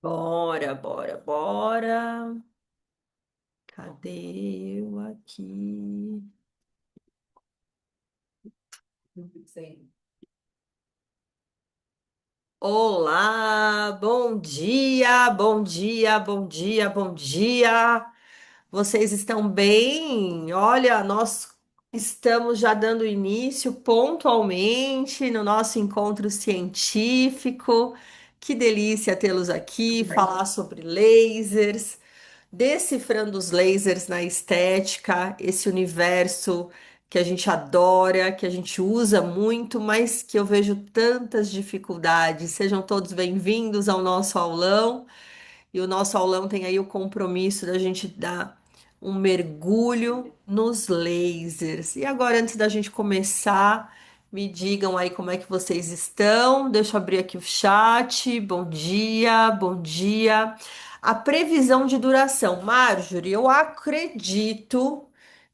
Bora, bora, bora. Cadê eu aqui? Olá, bom dia, bom dia, bom dia, bom dia. Vocês estão bem? Olha, nós estamos já dando início pontualmente no nosso encontro científico. Que delícia tê-los aqui, falar sobre lasers. Decifrando os lasers na estética, esse universo que a gente adora, que a gente usa muito, mas que eu vejo tantas dificuldades. Sejam todos bem-vindos ao nosso aulão. E o nosso aulão tem aí o compromisso da gente dar um mergulho nos lasers. E agora, antes da gente começar, me digam aí como é que vocês estão. Deixa eu abrir aqui o chat. Bom dia, bom dia. A previsão de duração, Marjorie, eu acredito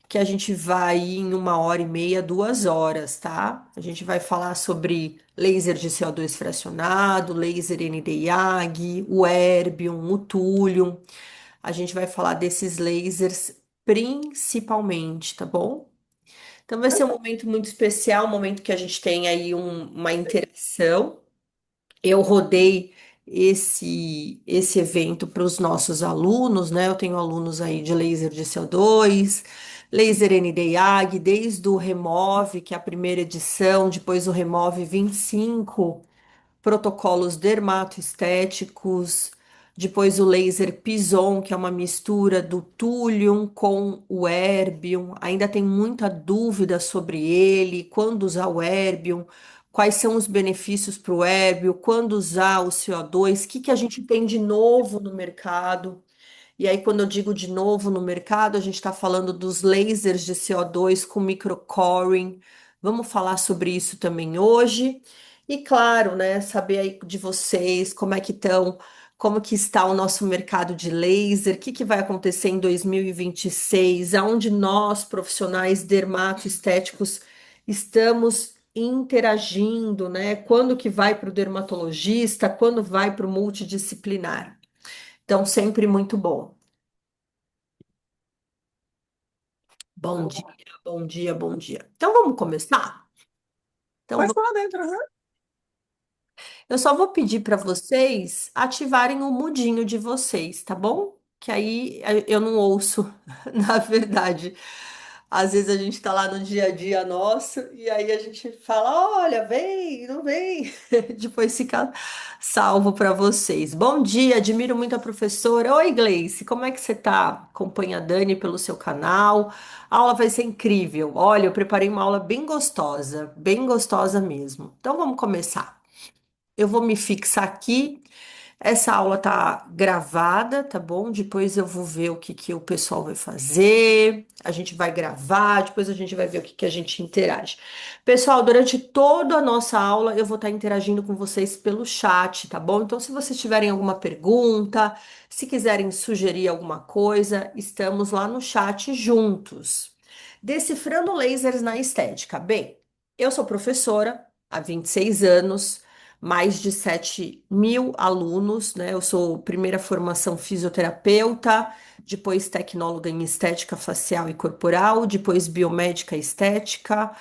que a gente vai em 1 hora e meia, 2 horas, tá? A gente vai falar sobre laser de CO2 fracionado, laser Nd:YAG, o erbium, o túlio. A gente vai falar desses lasers principalmente, tá bom? Então vai ser um momento muito especial, um momento que a gente tem aí uma interação. Eu rodei esse evento para os nossos alunos, né? Eu tenho alunos aí de laser de CO2, laser Nd:YAG, desde o Remove, que é a primeira edição, depois o Remove 25 protocolos dermatoestéticos, depois o laser Pison, que é uma mistura do túlium com o erbium. Ainda tem muita dúvida sobre ele, quando usar o erbium, quais são os benefícios para o erbium, quando usar o CO2, o que que a gente tem de novo no mercado. E aí, quando eu digo de novo no mercado, a gente está falando dos lasers de CO2 com microcoring. Vamos falar sobre isso também hoje. E claro, né, saber aí de vocês como é que estão, como que está o nosso mercado de laser, o que que vai acontecer em 2026, aonde nós, profissionais dermatoestéticos, estamos interagindo, né? Quando que vai para o dermatologista, quando vai para o multidisciplinar. Então, sempre muito bom. Bom dia, bom dia, bom dia. Então vamos começar? Então Pode falar dentro, aham. eu só vou pedir para vocês ativarem o mudinho de vocês, tá bom? Que aí eu não ouço, na verdade. Às vezes a gente tá lá no dia a dia nosso e aí a gente fala: olha, vem, não vem. Depois fica salvo para vocês. Bom dia, admiro muito a professora. Oi, Gleice, como é que você tá? Acompanha a Dani pelo seu canal. A aula vai ser incrível. Olha, eu preparei uma aula bem gostosa mesmo. Então vamos começar. Eu vou me fixar aqui. Essa aula tá gravada, tá bom? Depois eu vou ver o que que o pessoal vai fazer. A gente vai gravar, depois a gente vai ver o que que a gente interage. Pessoal, durante toda a nossa aula eu vou estar interagindo com vocês pelo chat, tá bom? Então, se vocês tiverem alguma pergunta, se quiserem sugerir alguma coisa, estamos lá no chat juntos. Decifrando lasers na estética. Bem, eu sou professora há 26 anos, mais de 7.000 alunos, né? Eu sou primeira formação fisioterapeuta, depois tecnóloga em estética facial e corporal, depois biomédica estética,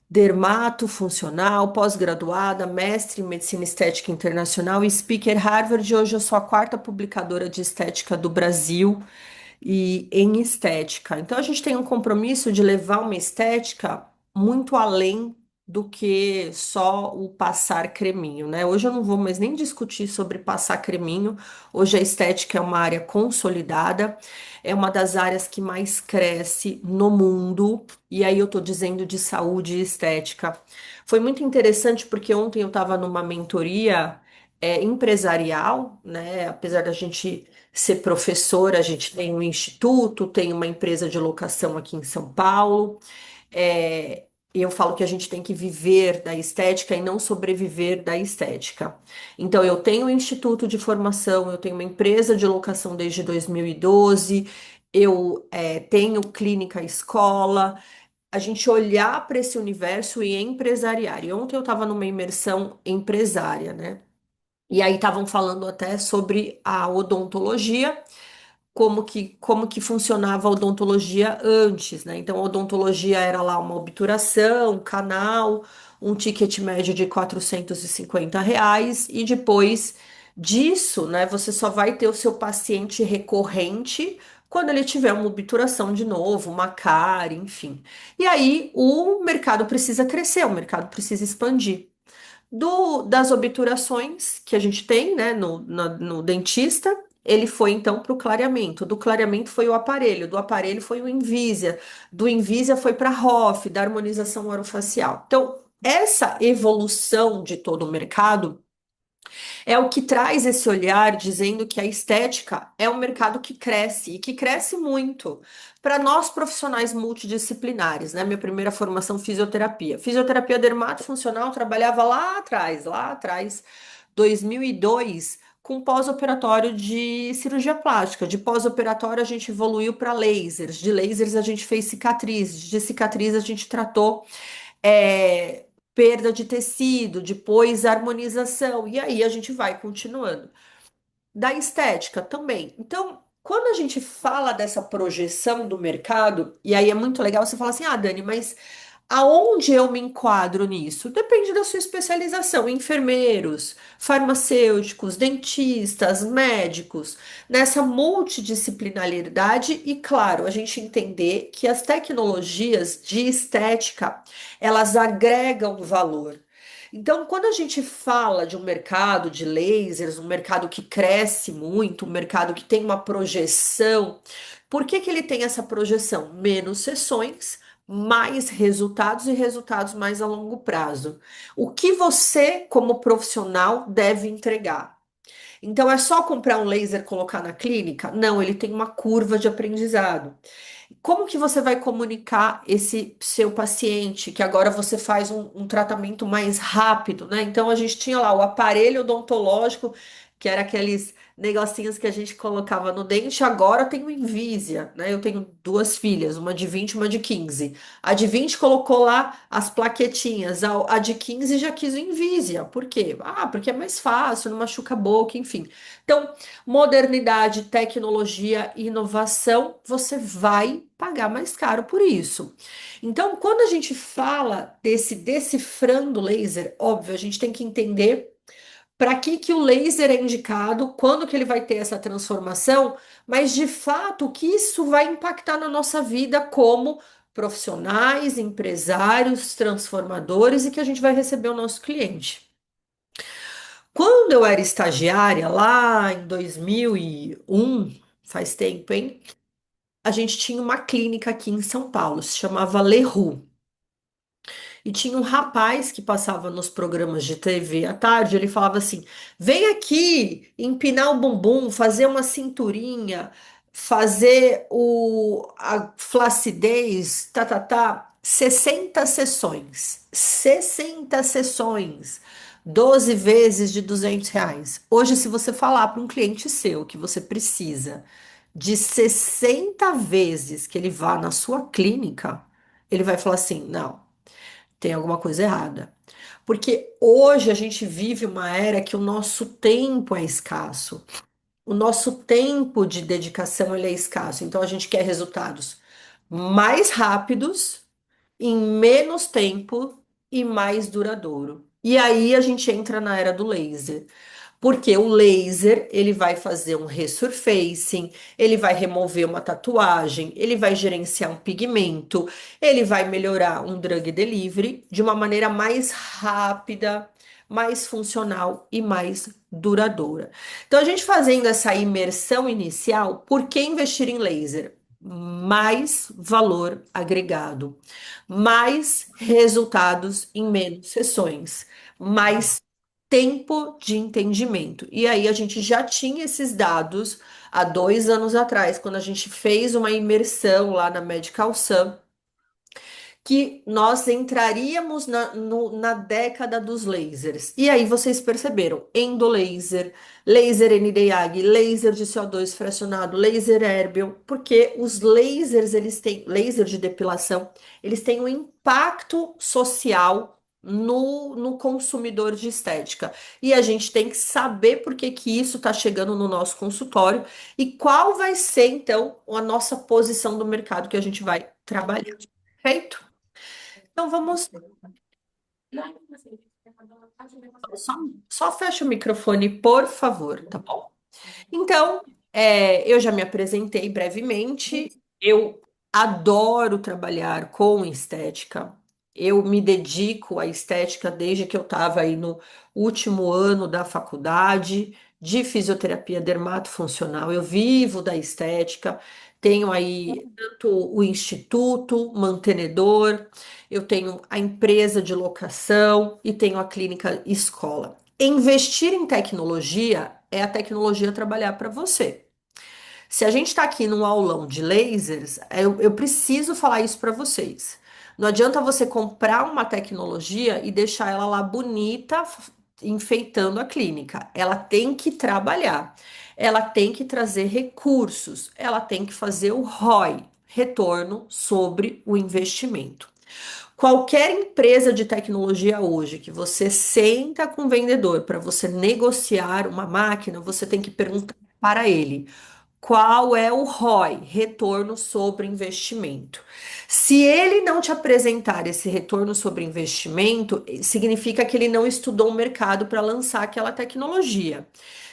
dermato funcional, pós-graduada, mestre em medicina estética internacional e speaker Harvard. Hoje eu sou a quarta publicadora de estética do Brasil e em estética. Então a gente tem um compromisso de levar uma estética muito além do que só o passar creminho, né? Hoje eu não vou mais nem discutir sobre passar creminho. Hoje a estética é uma área consolidada, é uma das áreas que mais cresce no mundo. E aí eu tô dizendo de saúde e estética. Foi muito interessante porque ontem eu estava numa mentoria empresarial, né? Apesar da gente ser professora, a gente tem um instituto, tem uma empresa de locação aqui em São Paulo. Eu falo que a gente tem que viver da estética e não sobreviver da estética. Então, eu tenho um instituto de formação, eu tenho uma empresa de locação desde 2012, eu tenho clínica escola. A gente olhar para esse universo e empresariar. E ontem eu estava numa imersão empresária, né? E aí estavam falando até sobre a odontologia, como que funcionava a odontologia antes, né? Então, a odontologia era lá uma obturação, canal, um ticket médio de R$ 450, e depois disso, né, você só vai ter o seu paciente recorrente quando ele tiver uma obturação de novo, uma cárie, enfim. E aí o mercado precisa crescer, o mercado precisa expandir das obturações que a gente tem, né, no dentista, ele foi então para o clareamento. Do clareamento foi o aparelho, do aparelho foi o Invisia, do Invisia foi para a ROF, da harmonização orofacial. Então, essa evolução de todo o mercado é o que traz esse olhar dizendo que a estética é um mercado que cresce e que cresce muito para nós profissionais multidisciplinares, né? Minha primeira formação fisioterapia. Fisioterapia dermatofuncional trabalhava lá atrás, 2002, com pós-operatório de cirurgia plástica. De pós-operatório a gente evoluiu para lasers, de lasers a gente fez cicatriz, de cicatriz a gente tratou é, perda de tecido, depois harmonização, e aí a gente vai continuando. Da estética também. Então, quando a gente fala dessa projeção do mercado, e aí é muito legal você falar assim: ah, Dani, mas aonde eu me enquadro nisso? Depende da sua especialização. Enfermeiros, farmacêuticos, dentistas, médicos, nessa multidisciplinaridade e, claro, a gente entender que as tecnologias de estética, elas agregam valor. Então, quando a gente fala de um mercado de lasers, um mercado que cresce muito, um mercado que tem uma projeção, por que que ele tem essa projeção? Menos sessões, mais resultados e resultados mais a longo prazo. O que você, como profissional, deve entregar? Então, é só comprar um laser e colocar na clínica? Não, ele tem uma curva de aprendizado. Como que você vai comunicar esse seu paciente, que agora você faz um tratamento mais rápido, né? Então a gente tinha lá o aparelho odontológico, que era aqueles negocinhos que a gente colocava no dente, agora tem o Invisia, né? Eu tenho duas filhas, uma de 20 e uma de 15. A de 20 colocou lá as plaquetinhas, a de 15 já quis o Invisia. Por quê? Ah, porque é mais fácil, não machuca a boca, enfim. Então, modernidade, tecnologia e inovação, você vai pagar mais caro por isso. Então, quando a gente fala desse decifrando laser, óbvio, a gente tem que entender para que o laser é indicado, quando que ele vai ter essa transformação, mas de fato o que isso vai impactar na nossa vida como profissionais, empresários, transformadores e que a gente vai receber o nosso cliente. Quando eu era estagiária, lá em 2001, faz tempo, hein? A gente tinha uma clínica aqui em São Paulo, se chamava Leroux. E tinha um rapaz que passava nos programas de TV à tarde, ele falava assim: vem aqui empinar o bumbum, fazer uma cinturinha, fazer a flacidez, tá. 60 sessões. 60 sessões. 12 vezes de R$ 200. Hoje, se você falar para um cliente seu que você precisa de 60 vezes que ele vá na sua clínica, ele vai falar assim: não, tem alguma coisa errada. Porque hoje a gente vive uma era que o nosso tempo é escasso. O nosso tempo de dedicação ele é escasso. Então a gente quer resultados mais rápidos, em menos tempo e mais duradouro. E aí a gente entra na era do laser. Porque o laser, ele vai fazer um resurfacing, ele vai remover uma tatuagem, ele vai gerenciar um pigmento, ele vai melhorar um drug delivery de uma maneira mais rápida, mais funcional e mais duradoura. Então, a gente fazendo essa imersão inicial, por que investir em laser? Mais valor agregado, mais resultados em menos sessões, mais tempo de entendimento. E aí a gente já tinha esses dados há 2 anos atrás, quando a gente fez uma imersão lá na Medical Sun, que nós entraríamos na década dos lasers. E aí vocês perceberam, endolaser, laser Nd:YAG, laser de CO2 fracionado, laser Erbium, porque os lasers, eles têm, laser de depilação, eles têm um impacto social no consumidor de estética. E a gente tem que saber por que que isso está chegando no nosso consultório e qual vai ser, então, a nossa posição do mercado que a gente vai trabalhar. Feito? Então vamos. Só, só fecha o microfone, por favor, tá bom? Então, eu já me apresentei brevemente. Eu adoro trabalhar com estética. Eu me dedico à estética desde que eu estava aí no último ano da faculdade de fisioterapia dermatofuncional. Eu vivo da estética. Tenho aí tanto o instituto mantenedor, eu tenho a empresa de locação e tenho a clínica escola. Investir em tecnologia é a tecnologia trabalhar para você. Se a gente está aqui num aulão de lasers, eu preciso falar isso para vocês. Não adianta você comprar uma tecnologia e deixar ela lá bonita, enfeitando a clínica. Ela tem que trabalhar, ela tem que trazer recursos, ela tem que fazer o ROI, retorno sobre o investimento. Qualquer empresa de tecnologia hoje que você senta com o vendedor para você negociar uma máquina, você tem que perguntar para ele qual é o ROI, retorno sobre investimento. Se ele não te apresentar esse retorno sobre investimento, significa que ele não estudou o mercado para lançar aquela tecnologia.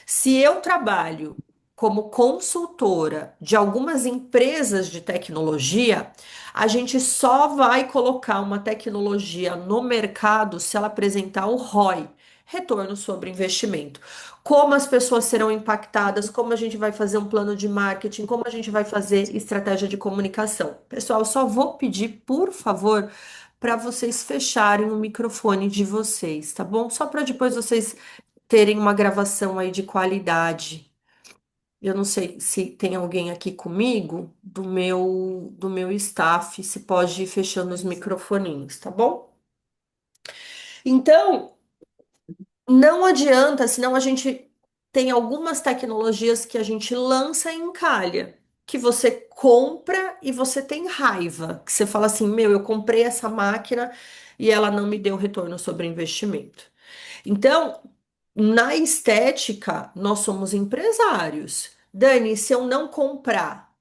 Se eu trabalho como consultora de algumas empresas de tecnologia, a gente só vai colocar uma tecnologia no mercado se ela apresentar o ROI, retorno sobre investimento. Como as pessoas serão impactadas, como a gente vai fazer um plano de marketing, como a gente vai fazer estratégia de comunicação. Pessoal, eu só vou pedir, por favor, para vocês fecharem o microfone de vocês, tá bom? Só para depois vocês terem uma gravação aí de qualidade. Eu não sei se tem alguém aqui comigo do meu staff, se pode ir fechando os microfoninhos, tá bom? Então, não adianta, senão a gente tem algumas tecnologias que a gente lança e encalha, que você compra e você tem raiva, que você fala assim, meu, eu comprei essa máquina e ela não me deu retorno sobre investimento. Então, na estética, nós somos empresários. Dani, se eu não comprar,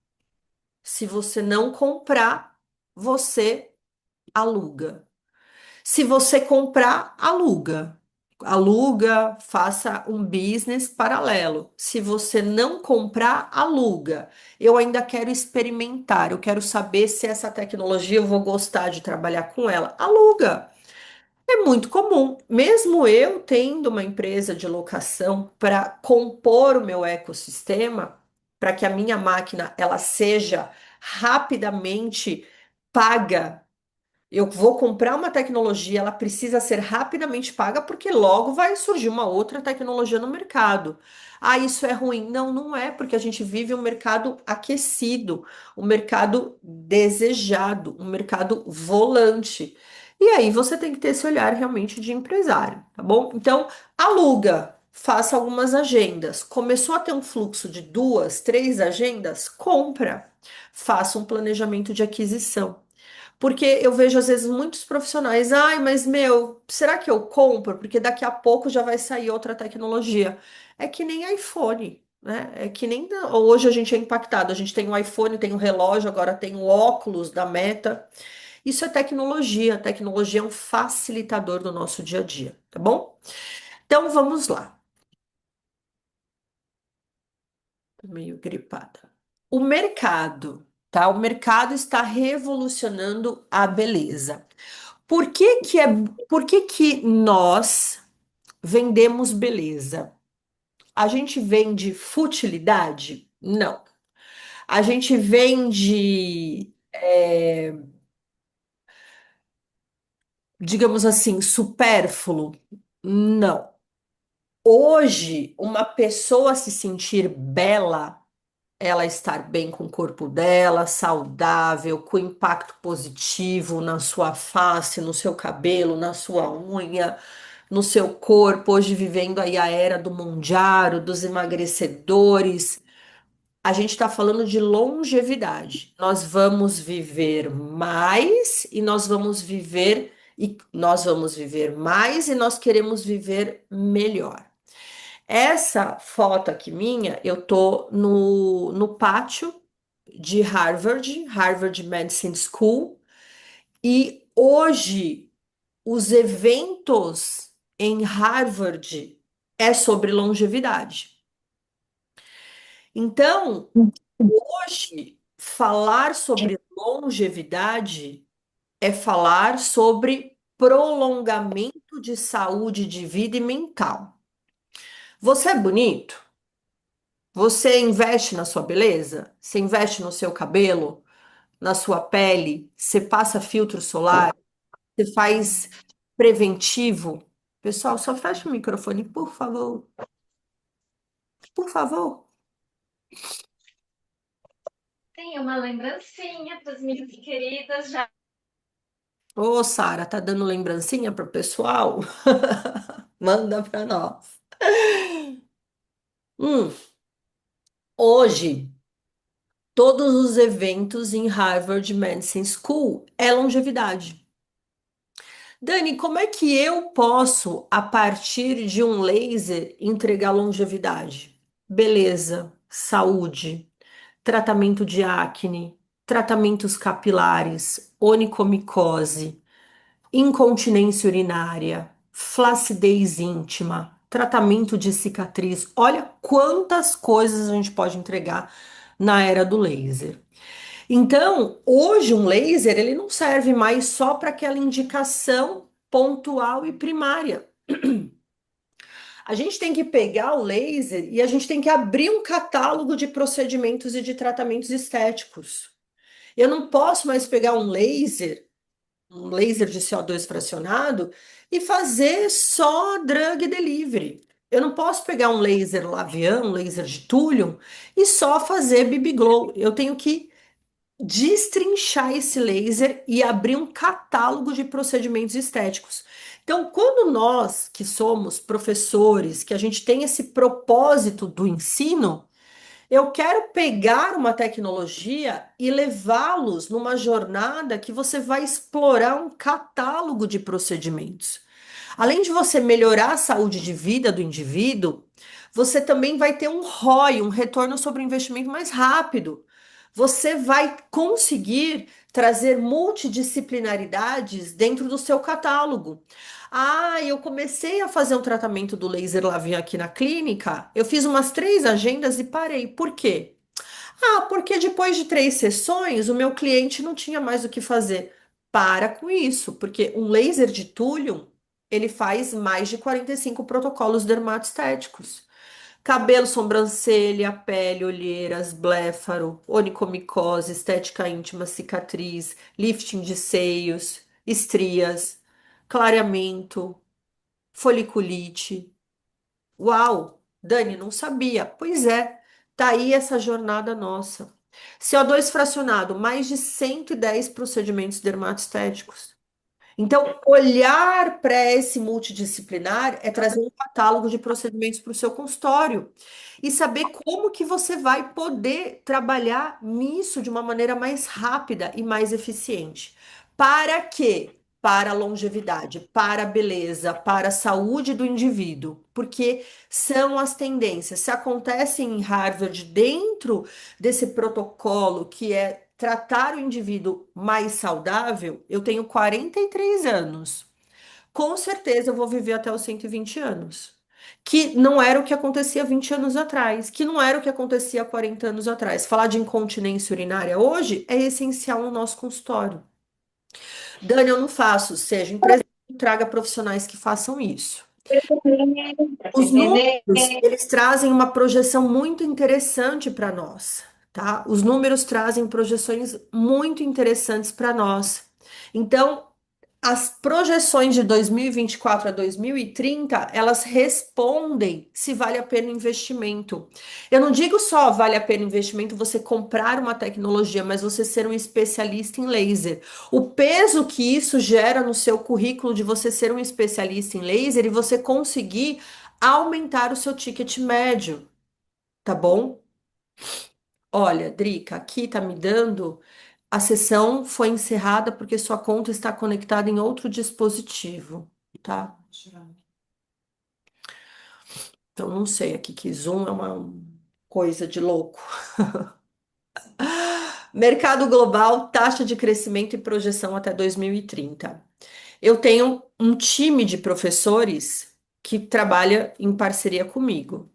se você não comprar, você aluga. Se você comprar, aluga. Aluga, faça um business paralelo. Se você não comprar, aluga. Eu ainda quero experimentar, eu quero saber se essa tecnologia eu vou gostar de trabalhar com ela. Aluga. É muito comum, mesmo eu tendo uma empresa de locação para compor o meu ecossistema, para que a minha máquina ela seja rapidamente paga. Eu vou comprar uma tecnologia, ela precisa ser rapidamente paga porque logo vai surgir uma outra tecnologia no mercado. Ah, isso é ruim? Não, não é, porque a gente vive um mercado aquecido, um mercado desejado, um mercado volante. E aí você tem que ter esse olhar realmente de empresário, tá bom? Então, aluga, faça algumas agendas. Começou a ter um fluxo de 2, 3 agendas? Compra. Faça um planejamento de aquisição. Porque eu vejo às vezes muitos profissionais, ai, mas meu, será que eu compro? Porque daqui a pouco já vai sair outra tecnologia. É que nem iPhone, né? É que nem hoje a gente é impactado. A gente tem o iPhone, tem o relógio, agora tem o óculos da Meta. Isso é tecnologia. A tecnologia é um facilitador do nosso dia a dia, tá bom? Então vamos lá. Tô meio gripada. O mercado, tá? O mercado está revolucionando a beleza. Por que que é, por que que nós vendemos beleza? A gente vende futilidade? Não. A gente vende, digamos assim, supérfluo? Não. Hoje, uma pessoa se sentir bela, ela estar bem com o corpo dela, saudável, com impacto positivo na sua face, no seu cabelo, na sua unha, no seu corpo, hoje vivendo aí a era do Monjaro, dos emagrecedores. A gente está falando de longevidade. Nós vamos viver mais e nós vamos viver mais e nós queremos viver melhor. Essa foto aqui minha, eu tô no pátio de Harvard, Harvard Medicine School, e hoje os eventos em Harvard é sobre longevidade. Então, hoje, falar sobre longevidade é falar sobre prolongamento de saúde de vida e mental. Você é bonito? Você investe na sua beleza? Você investe no seu cabelo, na sua pele? Você passa filtro solar? Você faz preventivo? Pessoal, só fecha o microfone, por favor. Por favor. Tem uma lembrancinha para as minhas queridas já. Ô, Sara, tá dando lembrancinha pro pessoal? Manda pra nós. Hum, hoje, todos os eventos em Harvard Medicine School é longevidade. Dani, como é que eu posso, a partir de um laser, entregar longevidade? Beleza, saúde, tratamento de acne, tratamentos capilares, onicomiose, incontinência urinária, flacidez íntima, tratamento de cicatriz. Olha quantas coisas a gente pode entregar na era do laser. Então, hoje um laser ele não serve mais só para aquela indicação pontual e primária. A gente tem que pegar o laser e a gente tem que abrir um catálogo de procedimentos e de tratamentos estéticos. Eu não posso mais pegar um laser de CO2 fracionado, e fazer só drug delivery. Eu não posso pegar um laser lavian, um laser de túlium, e só fazer BB glow. Eu tenho que destrinchar esse laser e abrir um catálogo de procedimentos estéticos. Então, quando nós que somos professores, que a gente tem esse propósito do ensino, eu quero pegar uma tecnologia e levá-los numa jornada que você vai explorar um catálogo de procedimentos. Além de você melhorar a saúde de vida do indivíduo, você também vai ter um ROI, um retorno sobre o investimento mais rápido. Você vai conseguir trazer multidisciplinaridades dentro do seu catálogo. Ah, eu comecei a fazer um tratamento do laser Lavian aqui na clínica. Eu fiz umas 3 agendas e parei. Por quê? Ah, porque depois de 3 sessões, o meu cliente não tinha mais o que fazer. Para com isso, porque um laser de túlium, ele faz mais de 45 protocolos dermatostéticos. Cabelo, sobrancelha, pele, olheiras, blefaro, onicomicose, estética íntima, cicatriz, lifting de seios, estrias, clareamento, foliculite. Uau, Dani, não sabia. Pois é, tá aí essa jornada nossa. CO2 fracionado, mais de 110 procedimentos dermatostéticos. Então, olhar para esse multidisciplinar é trazer um catálogo de procedimentos para o seu consultório e saber como que você vai poder trabalhar nisso de uma maneira mais rápida e mais eficiente. Para quê? Para a longevidade, para a beleza, para a saúde do indivíduo, porque são as tendências. Se acontecem em Harvard dentro desse protocolo que é tratar o indivíduo mais saudável, eu tenho 43 anos. Com certeza eu vou viver até os 120 anos. que não era o que acontecia 20 anos atrás, que não era o que acontecia há 40 anos atrás. Falar de incontinência urinária hoje é essencial no nosso consultório. Dani, eu não faço, seja empresa, traga profissionais que façam isso. Pra te Os entender. números, eles trazem uma projeção muito interessante para nós, tá? Os números trazem projeções muito interessantes para nós. Então, as projeções de 2024 a 2030, elas respondem se vale a pena o investimento. Eu não digo só vale a pena o investimento você comprar uma tecnologia, mas você ser um especialista em laser. O peso que isso gera no seu currículo de você ser um especialista em laser e você conseguir aumentar o seu ticket médio, tá bom? Olha, Drica, aqui tá me dando. A sessão foi encerrada porque sua conta está conectada em outro dispositivo, tá? Então, não sei aqui que Zoom é uma coisa de louco. Mercado global, taxa de crescimento e projeção até 2030. Eu tenho um time de professores que trabalha em parceria comigo.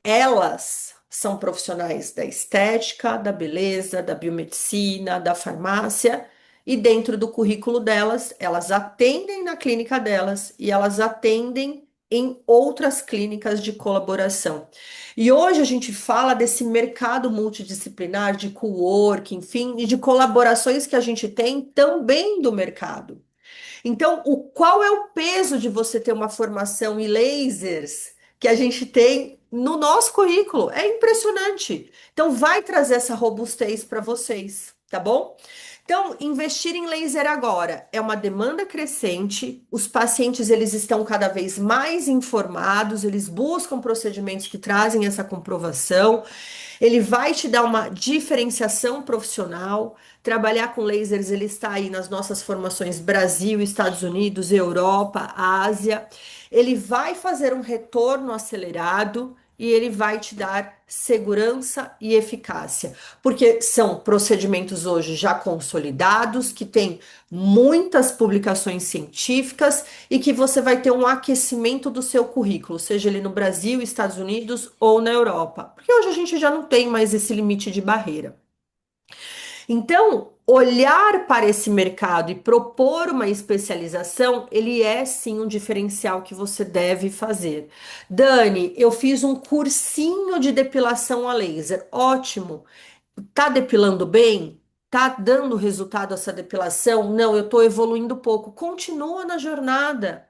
Elas são profissionais da estética, da beleza, da biomedicina, da farmácia, e dentro do currículo delas, elas atendem na clínica delas e elas atendem em outras clínicas de colaboração. E hoje a gente fala desse mercado multidisciplinar de coworking, enfim, e de colaborações que a gente tem também do mercado. Então, qual é o peso de você ter uma formação em lasers que a gente tem no nosso currículo? É impressionante. Então, vai trazer essa robustez para vocês, tá bom? Então, investir em laser agora é uma demanda crescente. Os pacientes eles estão cada vez mais informados, eles buscam procedimentos que trazem essa comprovação. Ele vai te dar uma diferenciação profissional. Trabalhar com lasers, ele está aí nas nossas formações Brasil, Estados Unidos, Europa, Ásia. Ele vai fazer um retorno acelerado e ele vai te dar segurança e eficácia, porque são procedimentos hoje já consolidados, que têm muitas publicações científicas e que você vai ter um aquecimento do seu currículo, seja ele no Brasil, Estados Unidos ou na Europa, porque hoje a gente já não tem mais esse limite de barreira. Então, olhar para esse mercado e propor uma especialização, ele é sim um diferencial que você deve fazer. Dani, eu fiz um cursinho de depilação a laser. Ótimo. Tá depilando bem? Tá dando resultado essa depilação? Não, eu tô evoluindo pouco. Continua na jornada.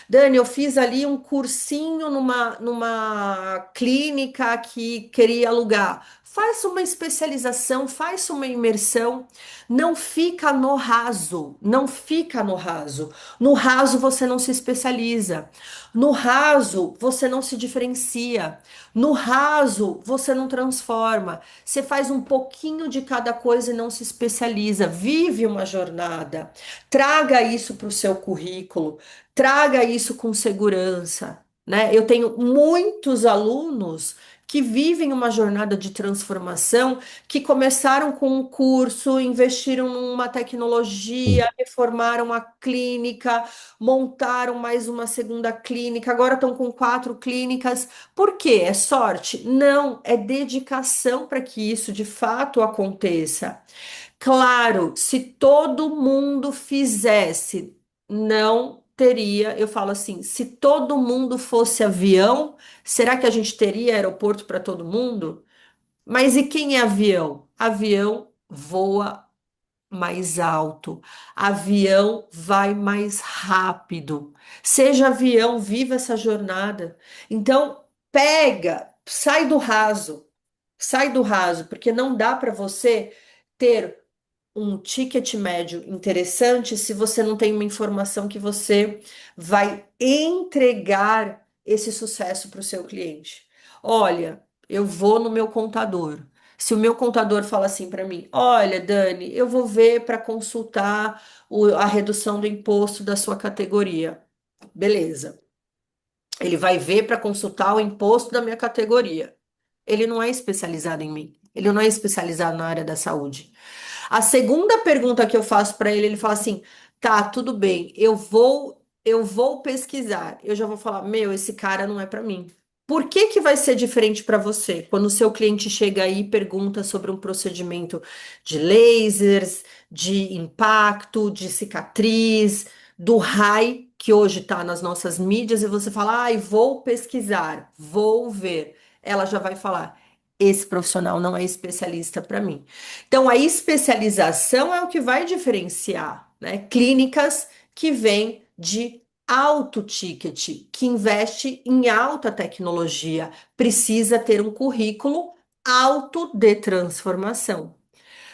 Dani, eu fiz ali um cursinho numa clínica que queria alugar. Faz uma especialização, faz uma imersão. Não fica no raso, não fica no raso. No raso você não se especializa. No raso você não se diferencia. No raso você não transforma. Você faz um pouquinho de cada coisa e não se especializa. Vive uma jornada. Traga isso para o seu currículo. Traga isso com segurança, né? Eu tenho muitos alunos que vivem uma jornada de transformação, que começaram com um curso, investiram numa tecnologia, reformaram a clínica, montaram mais uma segunda clínica, agora estão com 4 clínicas. Por quê? É sorte? Não, é dedicação para que isso de fato aconteça. Claro, se todo mundo fizesse, não teria, eu falo assim, se todo mundo fosse avião, será que a gente teria aeroporto para todo mundo? Mas e quem é avião? Avião voa mais alto, avião vai mais rápido. Seja avião, viva essa jornada. Então, pega, sai do raso, porque não dá para você ter um ticket médio interessante se você não tem uma informação que você vai entregar esse sucesso para o seu cliente. Olha, eu vou no meu contador. Se o meu contador fala assim para mim, olha, Dani, eu vou ver para consultar a redução do imposto da sua categoria. Beleza. Ele vai ver para consultar o imposto da minha categoria. Ele não é especializado em mim. Ele não é especializado na área da saúde. A segunda pergunta que eu faço para ele, ele fala assim: tá, tudo bem, eu vou. eu vou pesquisar, eu já vou falar, meu, esse cara não é para mim. Por que que vai ser diferente para você? Quando o seu cliente chega aí e pergunta sobre um procedimento de lasers, de impacto, de cicatriz, do RAI, que hoje está nas nossas mídias, e você fala, ai, vou pesquisar, vou ver. Ela já vai falar, esse profissional não é especialista para mim. Então, a especialização é o que vai diferenciar, né? Clínicas que vêm de alto ticket, que investe em alta tecnologia, precisa ter um currículo alto de transformação.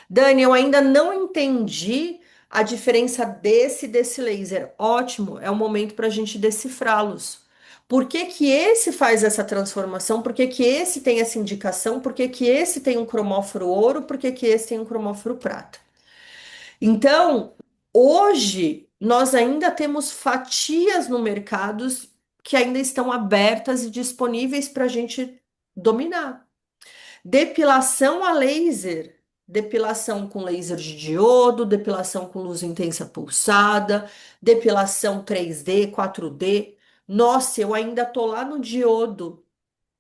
Dani, eu ainda não entendi a diferença desse e desse laser. Ótimo, é o momento para a gente decifrá-los. Por que que esse faz essa transformação? Por que que esse tem essa indicação? Por que que esse tem um cromóforo ouro? Por que que esse tem um cromóforo prata? Então, hoje, nós ainda temos fatias no mercado que ainda estão abertas e disponíveis para a gente dominar. Depilação a laser, depilação com laser de diodo, depilação com luz intensa pulsada, depilação 3D, 4D. Nossa, eu ainda tô lá no diodo.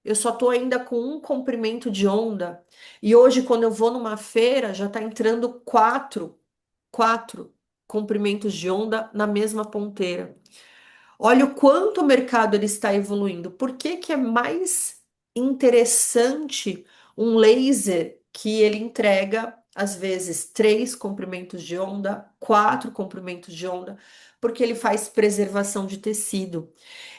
Eu só tô ainda com um comprimento de onda. E hoje, quando eu vou numa feira, já tá entrando quatro comprimentos de onda na mesma ponteira. Olha o quanto o mercado ele está evoluindo. Por que que é mais interessante um laser que ele entrega, às vezes, três comprimentos de onda, quatro comprimentos de onda? Porque ele faz preservação de tecido,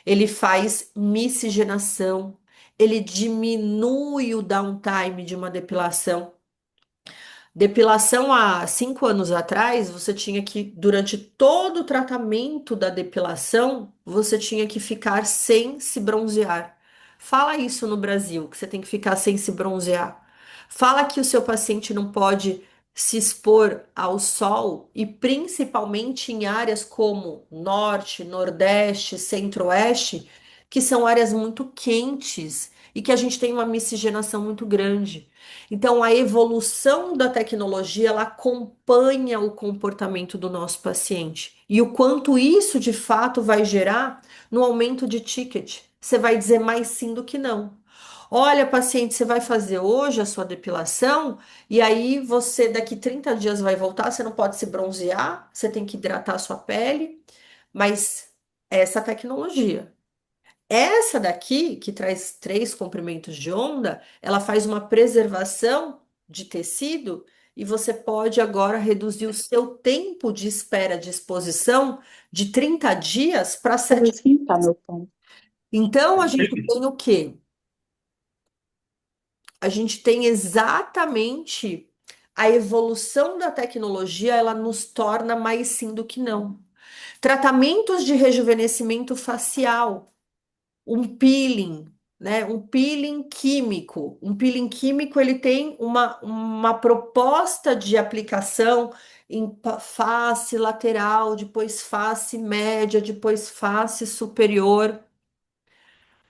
ele faz miscigenação, ele diminui o downtime de uma depilação. Depilação há 5 anos atrás, você tinha que, durante todo o tratamento da depilação, você tinha que ficar sem se bronzear. Fala isso no Brasil, que você tem que ficar sem se bronzear. Fala que o seu paciente não pode se expor ao sol e principalmente em áreas como norte, nordeste, centro-oeste, que são áreas muito quentes e que a gente tem uma miscigenação muito grande. Então, a evolução da tecnologia, ela acompanha o comportamento do nosso paciente. E o quanto isso, de fato, vai gerar no aumento de ticket. Você vai dizer mais sim do que não. Olha, paciente, você vai fazer hoje a sua depilação e aí você daqui 30 dias vai voltar, você não pode se bronzear, você tem que hidratar a sua pele, mas essa tecnologia. Essa daqui, que traz três comprimentos de onda, ela faz uma preservação de tecido e você pode agora reduzir o seu tempo de espera de exposição de 30 dias para Vou 7. esquentar meu pão. Então, a gente tem o quê? A gente tem exatamente a evolução da tecnologia, ela nos torna mais sim do que não. Tratamentos de rejuvenescimento facial. Um peeling, né? Um peeling químico. Um peeling químico ele tem uma proposta de aplicação em face lateral, depois face média, depois face superior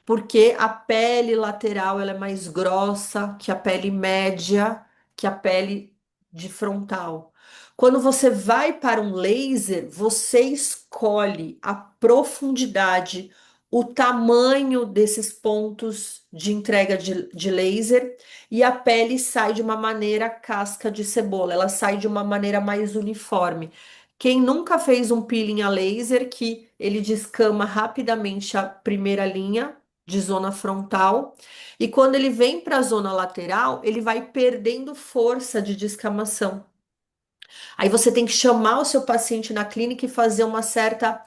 porque a pele lateral ela é mais grossa que a pele média, que a pele de frontal. Quando você vai para um laser, você escolhe a profundidade, o tamanho desses pontos de entrega de laser e a pele sai de uma maneira casca de cebola, ela sai de uma maneira mais uniforme. Quem nunca fez um peeling a laser que ele descama rapidamente a primeira linha de zona frontal, e quando ele vem para a zona lateral, ele vai perdendo força de descamação. Aí você tem que chamar o seu paciente na clínica e fazer uma certa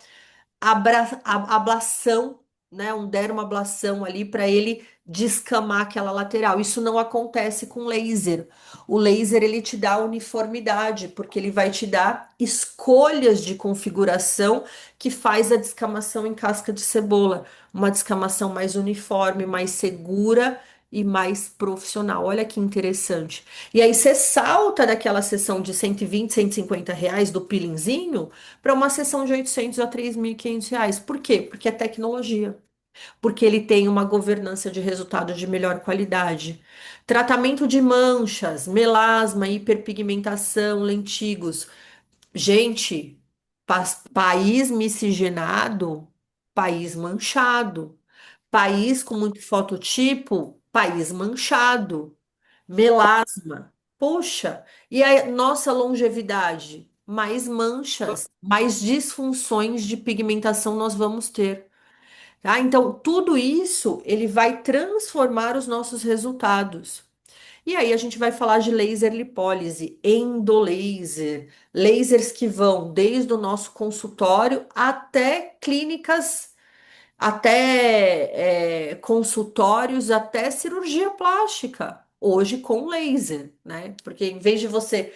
ablação, né? Um dermoablação ali para ele descamar aquela lateral. Isso não acontece com laser. O laser ele te dá uniformidade, porque ele vai te dar escolhas de configuração que faz a descamação em casca de cebola, uma descamação mais uniforme, mais segura e mais profissional. Olha que interessante. E aí você salta daquela sessão de 120, R$ 150 do peelinzinho para uma sessão de 800 a R$ 3.500. Por quê? Porque é tecnologia. Porque ele tem uma governança de resultado de melhor qualidade. Tratamento de manchas, melasma, hiperpigmentação, lentigos. Gente, País miscigenado, país manchado. País com muito fototipo, país manchado. Melasma. Poxa, e a nossa longevidade? Mais manchas, mais disfunções de pigmentação nós vamos ter. Tá? Então, tudo isso ele vai transformar os nossos resultados. E aí a gente vai falar de laser lipólise, endolaser, lasers que vão desde o nosso consultório até clínicas, até consultórios, até cirurgia plástica. Hoje com laser, né? Porque em vez de você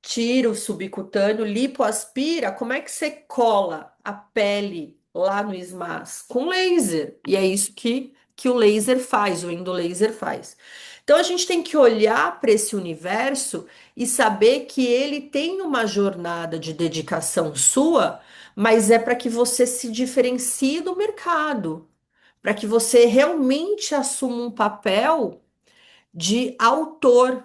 tira o subcutâneo, lipoaspira, como é que você cola a pele lá no SMAS? Com laser. E é isso que o laser faz, o endolaser faz. Então a gente tem que olhar para esse universo e saber que ele tem uma jornada de dedicação sua, mas é para que você se diferencie do mercado, para que você realmente assuma um papel de autor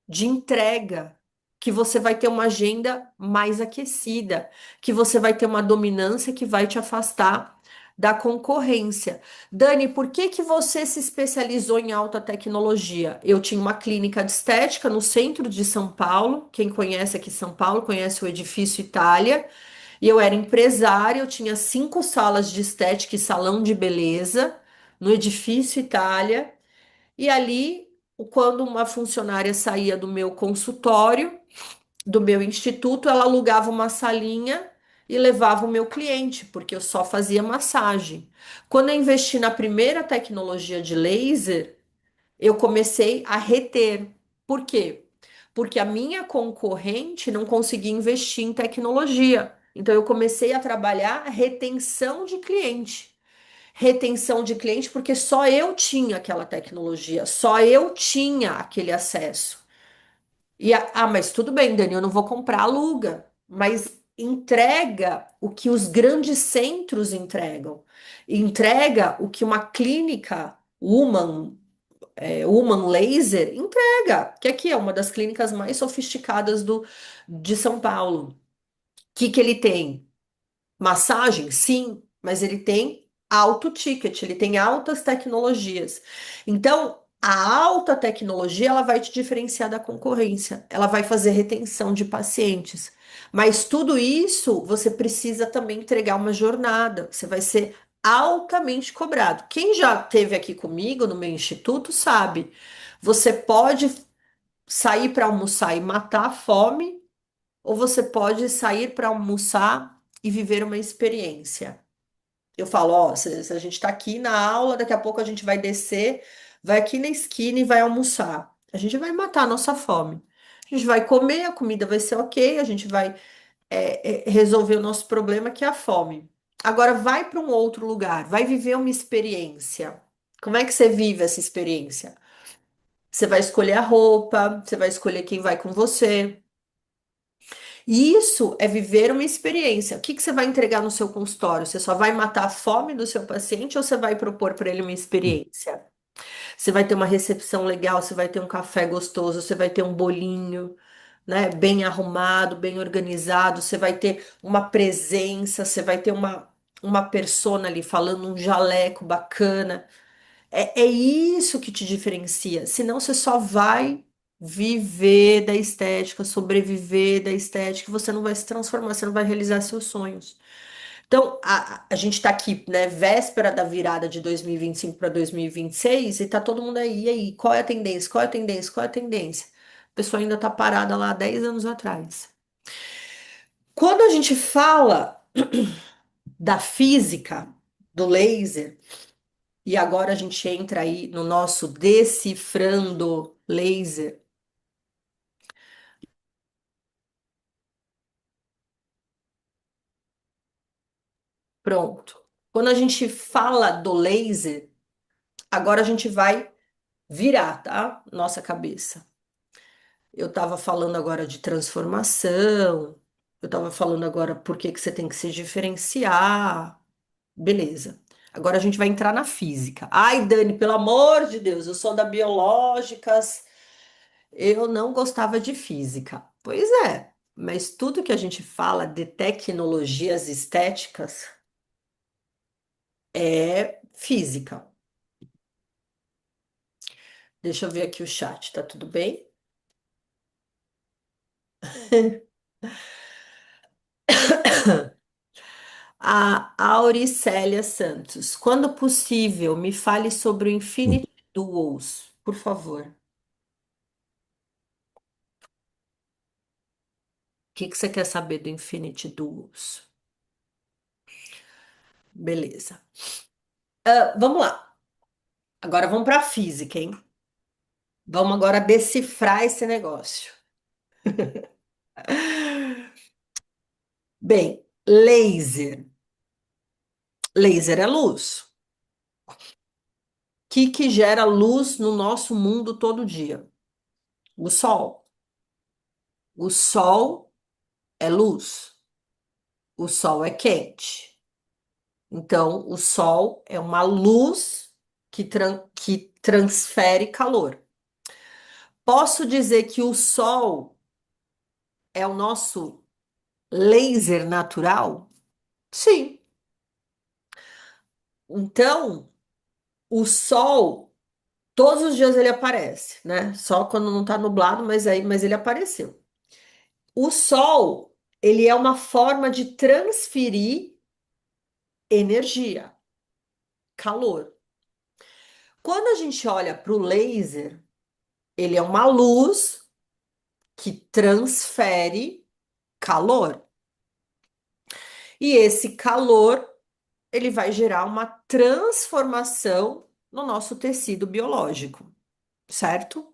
de entrega, que você vai ter uma agenda mais aquecida, que você vai ter uma dominância que vai te afastar da concorrência. Dani, por que que você se especializou em alta tecnologia? Eu tinha uma clínica de estética no centro de São Paulo. Quem conhece aqui São Paulo conhece o Edifício Itália. E eu era empresária, eu tinha 5 salas de estética e salão de beleza no Edifício Itália. E ali, quando uma funcionária saía do meu consultório, do meu instituto, ela alugava uma salinha e levava o meu cliente, porque eu só fazia massagem. Quando eu investi na primeira tecnologia de laser, eu comecei a reter. Por quê? Porque a minha concorrente não conseguia investir em tecnologia. Então eu comecei a trabalhar a retenção de cliente. Retenção de cliente, porque só eu tinha aquela tecnologia, só eu tinha aquele acesso. Mas tudo bem, Dani, eu não vou comprar, aluga, mas entrega o que os grandes centros entregam. Entrega o que uma clínica Human Laser entrega, que aqui é uma das clínicas mais sofisticadas de São Paulo. O que que ele tem? Massagem? Sim, mas ele tem alto ticket, ele tem altas tecnologias. Então, a alta tecnologia, ela vai te diferenciar da concorrência, ela vai fazer retenção de pacientes. Mas tudo isso você precisa também entregar uma jornada, você vai ser altamente cobrado. Quem já esteve aqui comigo no meu instituto sabe, você pode sair para almoçar e matar a fome ou você pode sair para almoçar e viver uma experiência. Eu falo, ó, se a gente está aqui na aula, daqui a pouco a gente vai descer, vai aqui na esquina e vai almoçar. A gente vai matar a nossa fome. A gente vai comer, a comida vai ser ok, a gente vai resolver o nosso problema, que é a fome. Agora vai para um outro lugar, vai viver uma experiência. Como é que você vive essa experiência? Você vai escolher a roupa, você vai escolher quem vai com você. E isso é viver uma experiência. O que que você vai entregar no seu consultório? Você só vai matar a fome do seu paciente ou você vai propor para ele uma experiência? Você vai ter uma recepção legal, você vai ter um café gostoso, você vai ter um bolinho, né, bem arrumado, bem organizado, você vai ter uma presença, você vai ter uma persona ali falando um jaleco bacana. É isso que te diferencia. Senão você só vai viver da estética, sobreviver da estética, e você não vai se transformar, você não vai realizar seus sonhos. Então, a gente está aqui, né, véspera da virada de 2025 para 2026, e tá todo mundo aí. E aí, qual é a tendência? Qual é a tendência? Qual é a tendência? A pessoa ainda está parada lá há 10 anos atrás. Quando a gente fala da física, do laser, e agora a gente entra aí no nosso decifrando laser. Pronto. Quando a gente fala do laser, agora a gente vai virar, tá? Nossa cabeça. Eu estava falando agora de transformação, eu estava falando agora por que que você tem que se diferenciar. Beleza. Agora a gente vai entrar na física. Ai, Dani, pelo amor de Deus, eu sou da biológicas, eu não gostava de física. Pois é. mas tudo que a gente fala de tecnologias estéticas é física. Deixa eu ver aqui o chat, tá tudo bem? A Auricélia Santos, quando possível, me fale sobre o Infinity Duos, por favor. O que você quer saber do Infinity Duos? Beleza. Vamos lá. Agora vamos para a física, hein? Vamos agora decifrar esse negócio. Bem, laser. Laser é luz. O que gera luz no nosso mundo todo dia? O sol. O sol é luz. O sol é quente. Então, o sol é uma luz que transfere calor. Posso dizer que o sol é o nosso laser natural? Sim. Então, o sol, todos os dias ele aparece, né? Só quando não tá nublado, mas ele apareceu. O sol, ele é uma forma de transferir energia, calor. Quando a gente olha para o laser, ele é uma luz que transfere calor. E esse calor, ele vai gerar uma transformação no nosso tecido biológico, certo?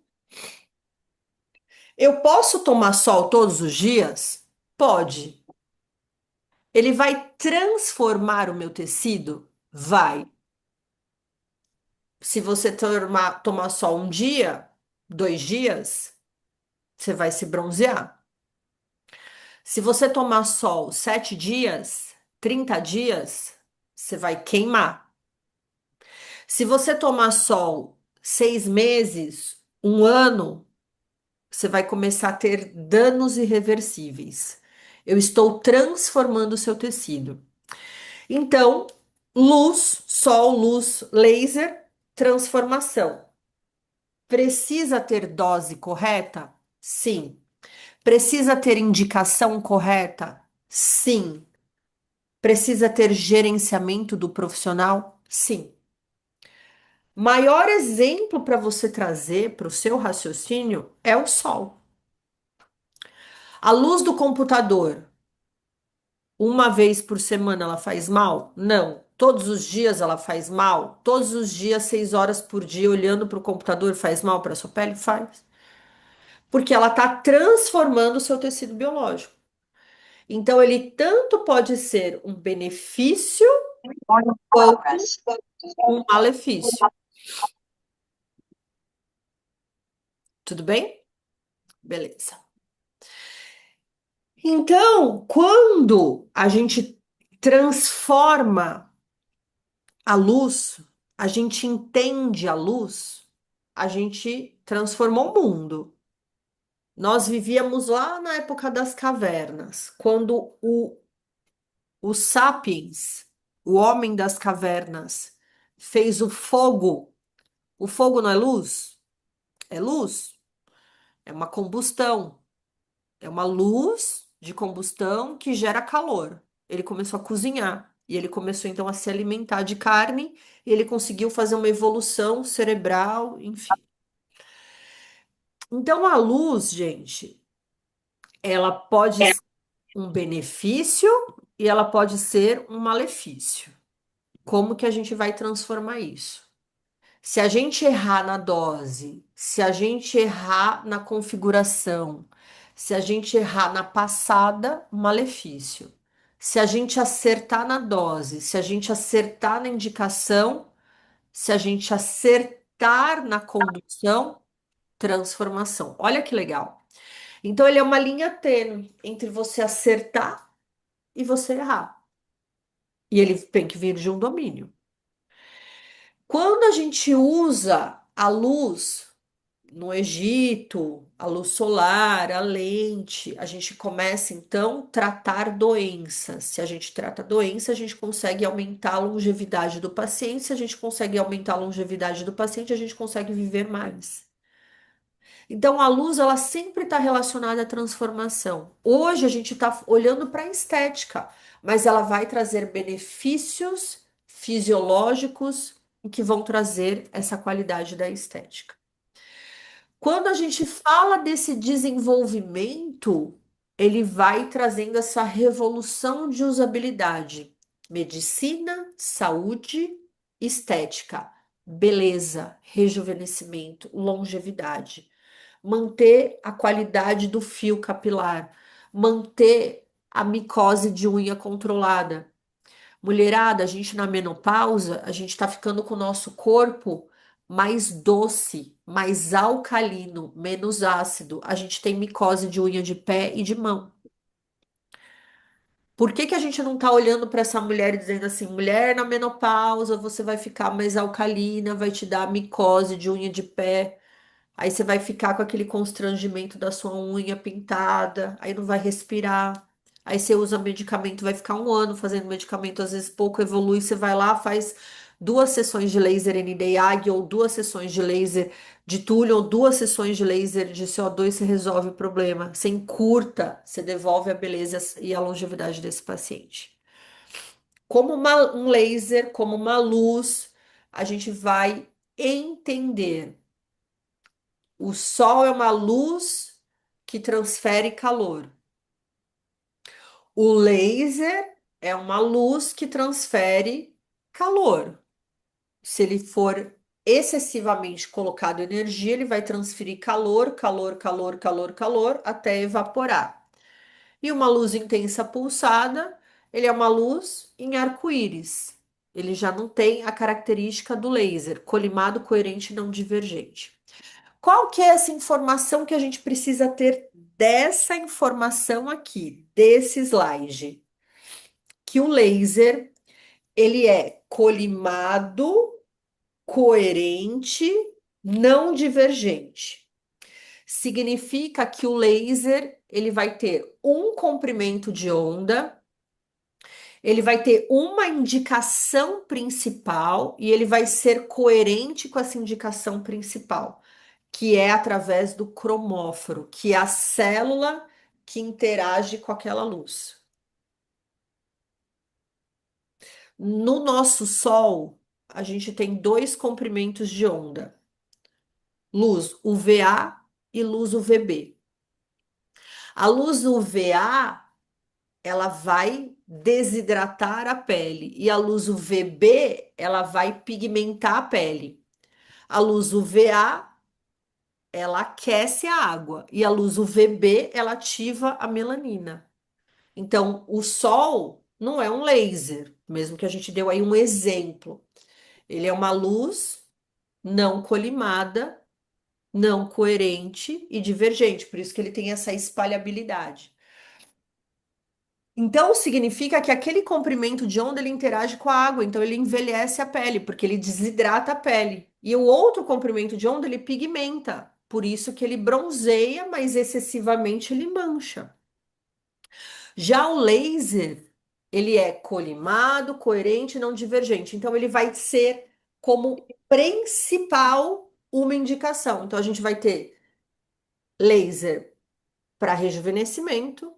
Eu posso tomar sol todos os dias? Pode. Ele vai transformar o meu tecido? Vai. Se você tomar sol um dia, 2 dias, você vai se bronzear. Se você tomar sol 7 dias, 30 dias, você vai queimar. Se você tomar sol 6 meses, um ano, você vai começar a ter danos irreversíveis. Eu estou transformando o seu tecido. Então, luz, sol, luz, laser, transformação. Precisa ter dose correta? Sim. Precisa ter indicação correta? Sim. Precisa ter gerenciamento do profissional? Sim. Maior exemplo para você trazer para o seu raciocínio é o sol. A luz do computador, uma vez por semana ela faz mal? Não. Todos os dias ela faz mal? Todos os dias, 6 horas por dia, olhando para o computador faz mal para a sua pele? Faz. Porque ela está transformando o seu tecido biológico. Então, ele tanto pode ser um benefício quanto um malefício. Tudo bem? Beleza. Então, quando a gente transforma a luz, a gente entende a luz, a gente transformou o mundo. Nós vivíamos lá na época das cavernas, quando o Sapiens, o homem das cavernas, fez o fogo. O fogo não é luz? É luz? É uma combustão. É uma luz de combustão que gera calor. Ele começou a cozinhar e ele começou então a se alimentar de carne e ele conseguiu fazer uma evolução cerebral, enfim. Então a luz, gente, ela pode ser um benefício e ela pode ser um malefício. Como que a gente vai transformar isso? Se a gente errar na dose, se a gente errar na configuração, se a gente errar na passada, malefício. Se a gente acertar na dose, se a gente acertar na indicação, se a gente acertar na condução, transformação. Olha que legal. Então, ele é uma linha tênue entre você acertar e você errar. E ele tem que vir de um domínio. Quando a gente usa a luz no Egito, a luz solar, a lente, a gente começa então a tratar doenças. Se a gente trata a doença, a gente consegue aumentar a longevidade do paciente. Se a gente consegue aumentar a longevidade do paciente, a gente consegue viver mais. Então, a luz, ela sempre está relacionada à transformação. Hoje, a gente está olhando para a estética, mas ela vai trazer benefícios fisiológicos que vão trazer essa qualidade da estética. Quando a gente fala desse desenvolvimento, ele vai trazendo essa revolução de usabilidade. Medicina, saúde, estética, beleza, rejuvenescimento, longevidade. Manter a qualidade do fio capilar, manter a micose de unha controlada. Mulherada, a gente na menopausa, a gente tá ficando com o nosso corpo mais doce, mais alcalino, menos ácido. A gente tem micose de unha de pé e de mão. Por que que a gente não tá olhando para essa mulher e dizendo assim, mulher na menopausa, você vai ficar mais alcalina, vai te dar micose de unha de pé. Aí você vai ficar com aquele constrangimento da sua unha pintada, aí não vai respirar. Aí você usa medicamento, vai ficar um ano fazendo medicamento, às vezes pouco evolui, você vai lá, faz duas sessões de laser Nd:YAG ou duas sessões de laser de Thulium ou duas sessões de laser de CO2, você resolve o problema. Você encurta, você devolve a beleza e a longevidade desse paciente. Como um laser, como uma luz, a gente vai entender. O sol é uma luz que transfere calor. O laser é uma luz que transfere calor. Se ele for excessivamente colocado energia, ele vai transferir calor, calor, calor, calor, calor, até evaporar. E uma luz intensa pulsada, ele é uma luz em arco-íris. Ele já não tem a característica do laser, colimado, coerente e não divergente. Qual que é essa informação que a gente precisa ter dessa informação aqui, desse slide? Que o laser, ele é colimado, coerente, não divergente. Significa que o laser, ele vai ter um comprimento de onda, ele vai ter uma indicação principal e ele vai ser coerente com essa indicação principal, que é através do cromóforo, que é a célula que interage com aquela luz. No nosso Sol, a gente tem dois comprimentos de onda: luz UVA e luz UVB. A luz UVA, ela vai desidratar a pele, e a luz UVB, ela vai pigmentar a pele. A luz UVA, ela aquece a água, e a luz UVB, ela ativa a melanina. Então, o sol não é um laser, mesmo que a gente deu aí um exemplo. Ele é uma luz não colimada, não coerente e divergente, por isso que ele tem essa espalhabilidade. Então, significa que aquele comprimento de onda ele interage com a água, então ele envelhece a pele, porque ele desidrata a pele. E o outro comprimento de onda ele pigmenta, por isso que ele bronzeia, mas excessivamente ele mancha. Já o laser, ele é colimado, coerente, não divergente. Então, ele vai ser como principal uma indicação. Então, a gente vai ter laser para rejuvenescimento,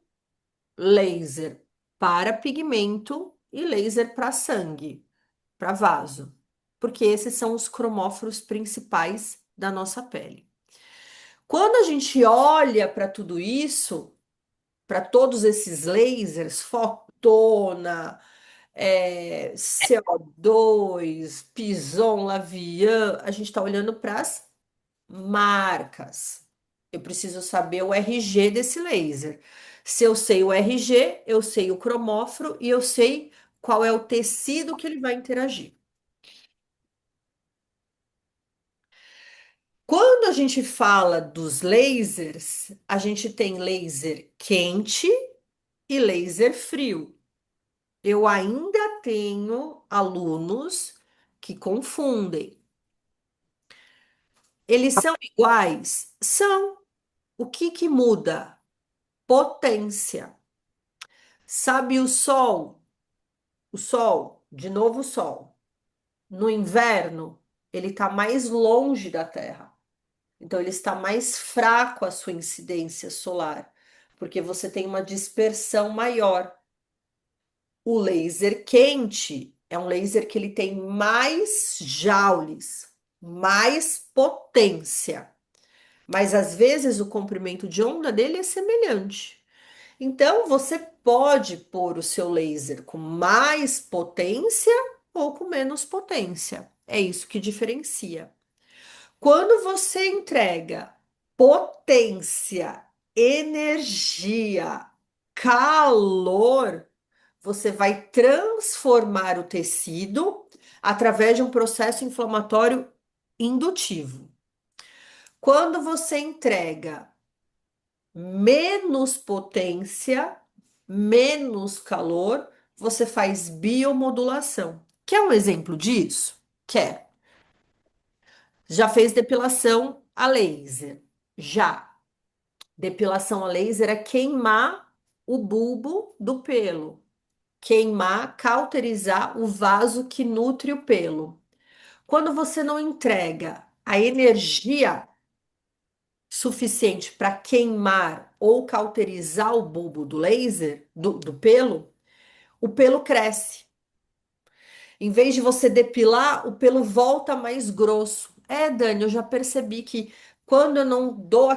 laser para pigmento e laser para sangue, para vaso. Porque esses são os cromóforos principais da nossa pele. Quando a gente olha para tudo isso, para todos esses lasers, fotona, CO2, Pison, Lavian, a gente está olhando para as marcas. Eu preciso saber o RG desse laser. Se eu sei o RG, eu sei o cromóforo e eu sei qual é o tecido que ele vai interagir. Quando a gente fala dos lasers, a gente tem laser quente e laser frio. Eu ainda tenho alunos que confundem. Eles são iguais? São. O que que muda? Potência. Sabe o Sol? O Sol, de novo o Sol. No inverno, ele está mais longe da Terra. Então, ele está mais fraco a sua incidência solar, porque você tem uma dispersão maior. O laser quente é um laser que ele tem mais joules, mais potência, mas às vezes o comprimento de onda dele é semelhante. Então, você pode pôr o seu laser com mais potência ou com menos potência. É isso que diferencia. Quando você entrega potência, energia, calor, você vai transformar o tecido através de um processo inflamatório indutivo. Quando você entrega menos potência, menos calor, você faz biomodulação. Quer um exemplo disso? Quer. Já fez depilação a laser? Já. Depilação a laser é queimar o bulbo do pelo, queimar, cauterizar o vaso que nutre o pelo. Quando você não entrega a energia suficiente para queimar ou cauterizar o bulbo do laser, do pelo, o pelo cresce. Em vez de você depilar, o pelo volta mais grosso. É, Dani, eu já percebi que quando eu não dou,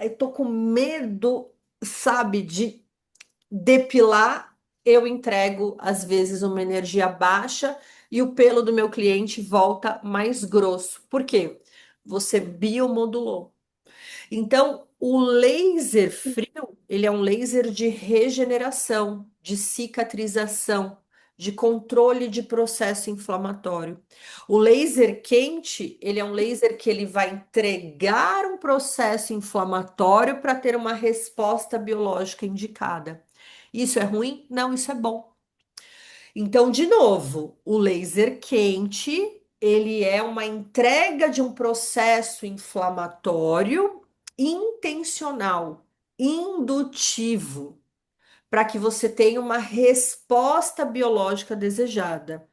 eu tô com medo, sabe, de depilar, eu entrego às vezes uma energia baixa e o pelo do meu cliente volta mais grosso. Por quê? Você biomodulou. Então, o laser frio, ele é um laser de regeneração, de cicatrização, de controle de processo inflamatório. O laser quente, ele é um laser que ele vai entregar um processo inflamatório para ter uma resposta biológica indicada. Isso é ruim? Não, isso é bom. Então, de novo, o laser quente, ele é uma entrega de um processo inflamatório intencional, indutivo, para que você tenha uma resposta biológica desejada.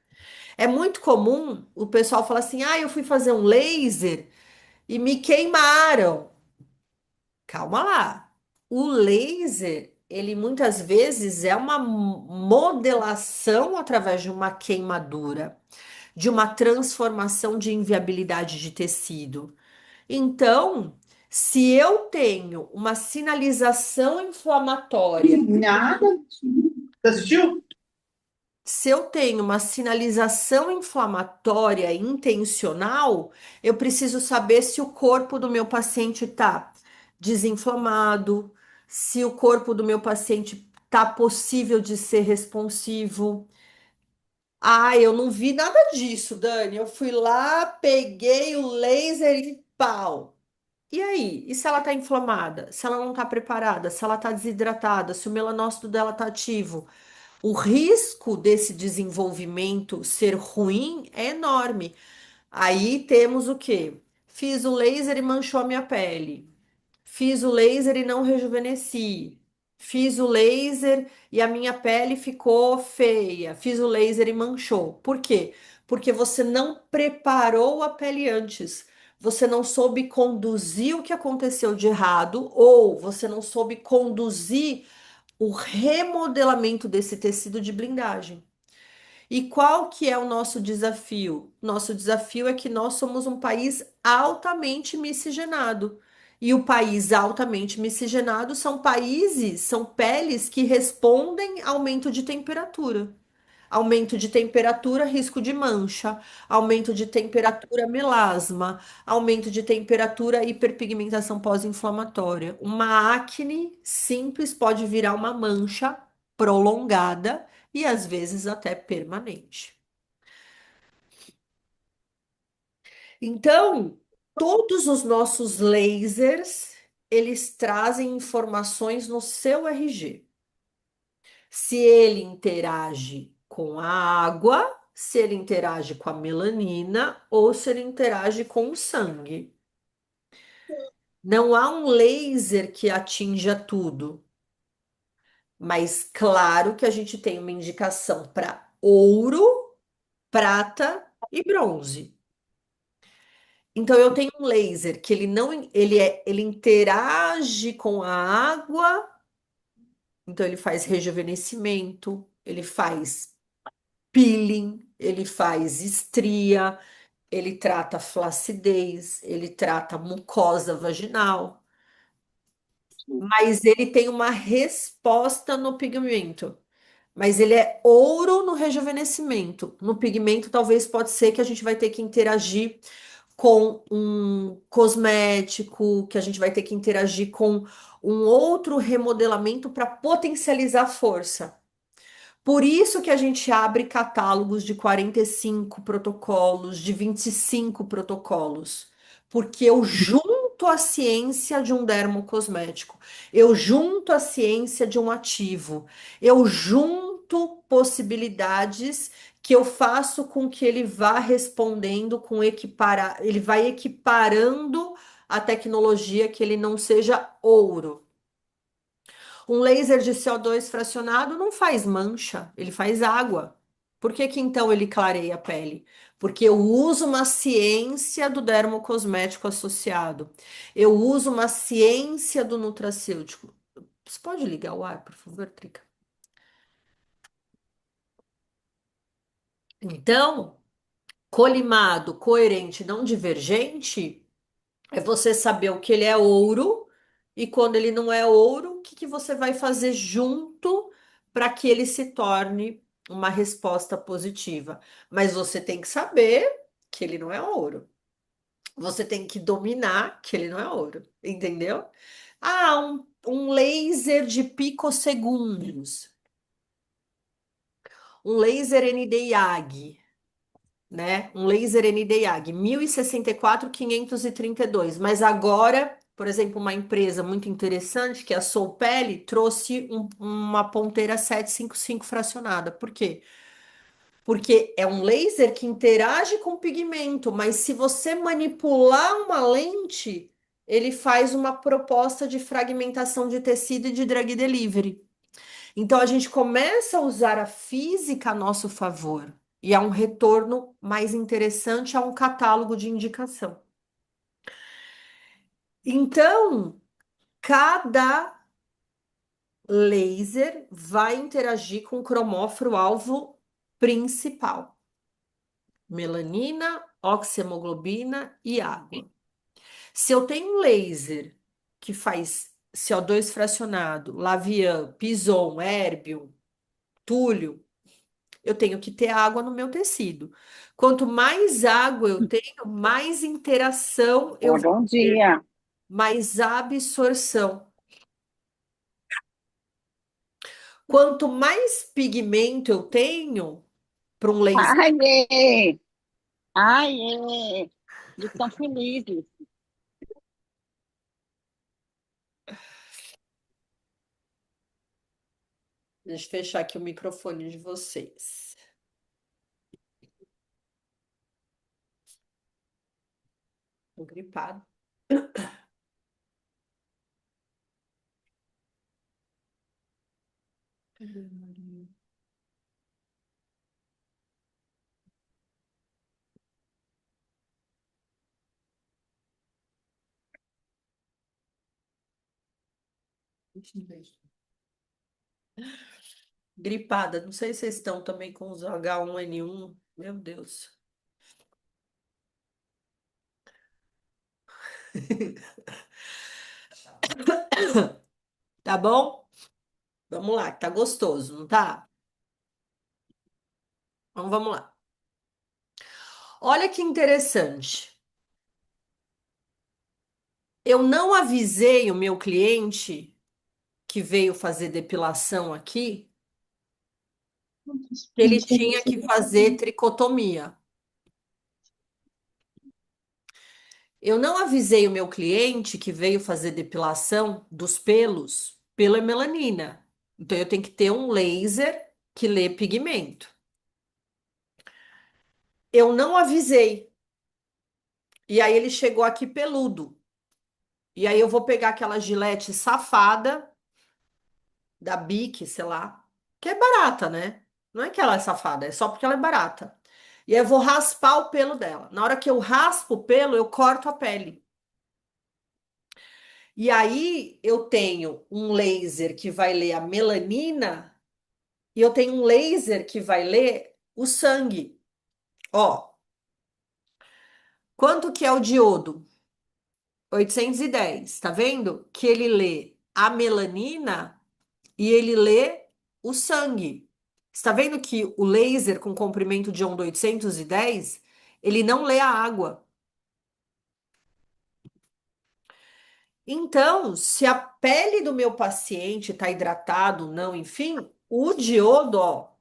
É muito comum o pessoal falar assim: "Ah, eu fui fazer um laser e me queimaram". Calma lá. O laser, ele muitas vezes é uma modelação através de uma queimadura, de uma transformação de inviabilidade de tecido. Então, se eu tenho uma sinalização inflamatória, Nada. Você assistiu? se eu tenho uma sinalização inflamatória intencional, eu preciso saber se o corpo do meu paciente está desinflamado, se o corpo do meu paciente está possível de ser responsivo. Ah, eu não vi nada disso, Dani. Eu fui lá, peguei o laser e pau. E aí? E se ela está inflamada? Se ela não está preparada? Se ela está desidratada? Se o melanócito dela está ativo? O risco desse desenvolvimento ser ruim é enorme. Aí temos o quê? Fiz o laser e manchou a minha pele. Fiz o laser e não rejuvenesci. Fiz o laser e a minha pele ficou feia. Fiz o laser e manchou. Por quê? Porque você não preparou a pele antes. Você não soube conduzir o que aconteceu de errado, ou você não soube conduzir o remodelamento desse tecido de blindagem. E qual que é o nosso desafio? Nosso desafio é que nós somos um país altamente miscigenado. E o país altamente miscigenado são países, são peles que respondem a aumento de temperatura. Aumento de temperatura, risco de mancha. Aumento de temperatura, melasma. Aumento de temperatura, hiperpigmentação pós-inflamatória. Uma acne simples pode virar uma mancha prolongada e às vezes até permanente. Então, todos os nossos lasers, eles trazem informações no seu RG. Se ele interage com a água, se ele interage com a melanina ou se ele interage com o sangue. Não há um laser que atinja tudo, mas claro que a gente tem uma indicação para ouro, prata e bronze. Então eu tenho um laser que ele não ele interage com a água, então ele faz rejuvenescimento, ele faz peeling, ele faz estria, ele trata flacidez, ele trata mucosa vaginal, mas ele tem uma resposta no pigmento. Mas ele é ouro no rejuvenescimento. No pigmento, talvez pode ser que a gente vai ter que interagir com um cosmético, que a gente vai ter que interagir com um outro remodelamento para potencializar a força. Por isso que a gente abre catálogos de 45 protocolos, de 25 protocolos, porque eu junto a ciência de um dermocosmético, eu junto a ciência de um ativo, eu junto possibilidades que eu faço com que ele vá respondendo com equiparar, ele vai equiparando a tecnologia que ele não seja ouro. Um laser de CO2 fracionado não faz mancha, ele faz água. Por que que então ele clareia a pele? Porque eu uso uma ciência do dermocosmético associado. Eu uso uma ciência do nutracêutico. Você pode ligar o ar, por favor, Trica? Então, colimado, coerente, não divergente. É você saber o que ele é ouro e quando ele não é ouro, o que que você vai fazer junto para que ele se torne uma resposta positiva. Mas você tem que saber que ele não é ouro. Você tem que dominar que ele não é ouro, entendeu? Ah, um laser de picosegundos, um laser ND-YAG, né? Um laser ND-YAG, 1064, 532. Mas agora, por exemplo, uma empresa muito interessante, que é a Soupele, trouxe uma ponteira 755 fracionada. Por quê? Porque é um laser que interage com o pigmento, mas se você manipular uma lente, ele faz uma proposta de fragmentação de tecido e de drug delivery. Então a gente começa a usar a física a nosso favor e há um retorno mais interessante a um catálogo de indicação. Então, cada laser vai interagir com o cromóforo-alvo principal: melanina, oxihemoglobina e água. Se eu tenho um laser que faz CO2 fracionado, Lavian, Pison, Erbium, Túlio, eu tenho que ter água no meu tecido. Quanto mais água eu tenho, mais interação eu vou Bom ter, dia. mais absorção. Quanto mais pigmento eu tenho para um laser, Ai, é. Ai, é. Eles estão felizes. deixa eu fechar aqui o microfone de vocês. Tô gripado. Gripada, não sei se vocês estão também com os H1N1. Meu Deus. Tá bom? Vamos lá, que tá gostoso, não tá? Então vamos lá. Olha que interessante. Eu não avisei o meu cliente que veio fazer depilação aqui que ele tinha que fazer tricotomia. Eu não avisei o meu cliente que veio fazer depilação dos pelos pela melanina. Então eu tenho que ter um laser que lê pigmento. Eu não avisei. E aí ele chegou aqui peludo. E aí eu vou pegar aquela Gillette safada da Bic, sei lá, que é barata, né? Não é que ela é safada, é só porque ela é barata. E aí eu vou raspar o pelo dela. Na hora que eu raspo o pelo, eu corto a pele. E aí eu tenho um laser que vai ler a melanina e eu tenho um laser que vai ler o sangue. Ó, quanto que é o diodo? 810, tá vendo? Que ele lê a melanina e ele lê o sangue. Está vendo que o laser com comprimento de onda 810, ele não lê a água. Então, se a pele do meu paciente está hidratado, não, enfim, o diodo, ó,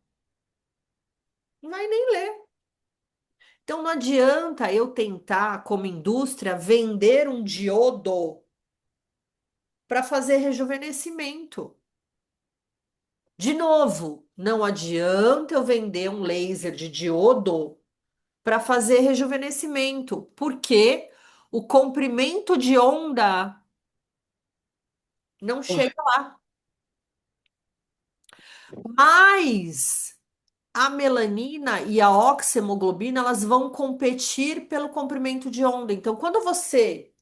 não vai nem ler. Então, não adianta eu tentar, como indústria, vender um diodo para fazer rejuvenescimento. De novo, não adianta eu vender um laser de diodo para fazer rejuvenescimento, porque o comprimento de onda não chega lá. Mas a melanina e a oxihemoglobina, elas vão competir pelo comprimento de onda. Então, quando você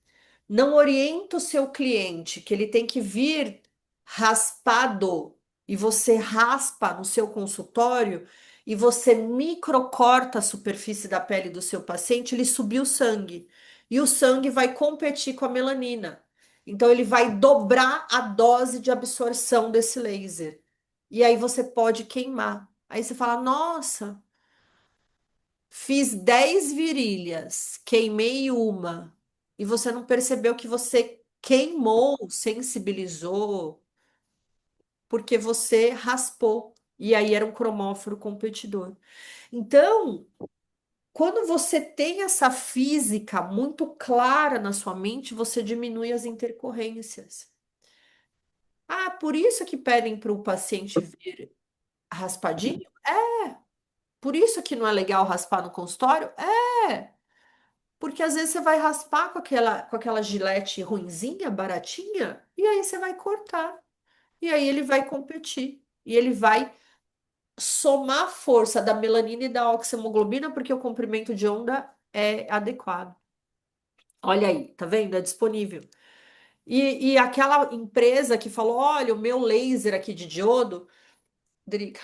não orienta o seu cliente que ele tem que vir raspado e você raspa no seu consultório e você microcorta a superfície da pele do seu paciente, ele subiu o sangue. E o sangue vai competir com a melanina. Então, ele vai dobrar a dose de absorção desse laser. E aí você pode queimar. Aí você fala: nossa, fiz 10 virilhas, queimei uma, e você não percebeu que você queimou, sensibilizou, porque você raspou. E aí era um cromóforo competidor. Então, quando você tem essa física muito clara na sua mente, você diminui as intercorrências. Ah, por isso que pedem para o paciente vir raspadinho? Por isso que não é legal raspar no consultório? É. Porque às vezes você vai raspar com aquela gilete ruinzinha, baratinha, e aí você vai cortar. E aí ele vai competir. E ele vai somar a força da melanina e da oxihemoglobina, porque o comprimento de onda é adequado. Olha aí, tá vendo? É disponível. E aquela empresa que falou: olha, o meu laser aqui de diodo, Drica,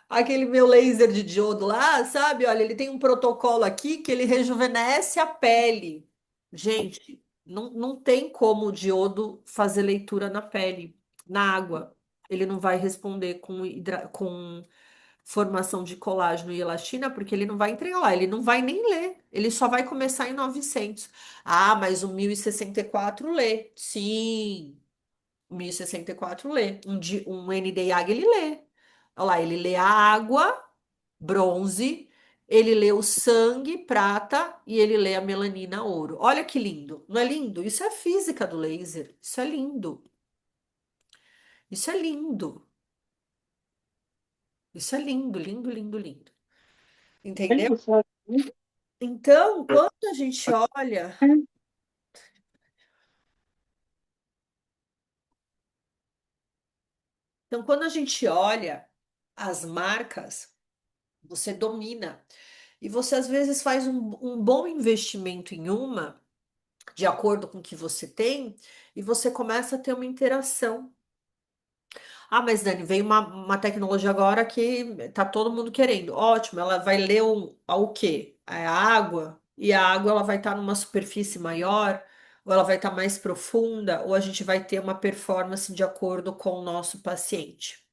aquele meu laser de diodo lá, sabe? Olha, ele tem um protocolo aqui que ele rejuvenesce a pele. Gente, não tem como o diodo fazer leitura na pele, na água. Ele não vai responder com formação de colágeno e elastina, porque ele não vai entregar lá, ele não vai nem ler. Ele só vai começar em 900. Ah, mas o 1064 lê. Sim, o 1064 lê. Um NDIAG ele lê. Olha lá, ele lê a água, bronze, ele lê o sangue, prata, e ele lê a melanina, ouro. Olha que lindo, não é lindo? Isso é física do laser. Isso é lindo. Isso é lindo. Isso é lindo, lindo, lindo, lindo. Entendeu? Então, quando a gente olha, então quando a gente olha as marcas, você domina. E você às vezes faz um bom investimento em uma, de acordo com o que você tem, e você começa a ter uma interação. Ah, mas Dani, veio uma tecnologia agora que tá todo mundo querendo. Ótimo, ela vai ler o quê? A água, e a água ela vai estar numa superfície maior, ou ela vai estar mais profunda, ou a gente vai ter uma performance de acordo com o nosso paciente.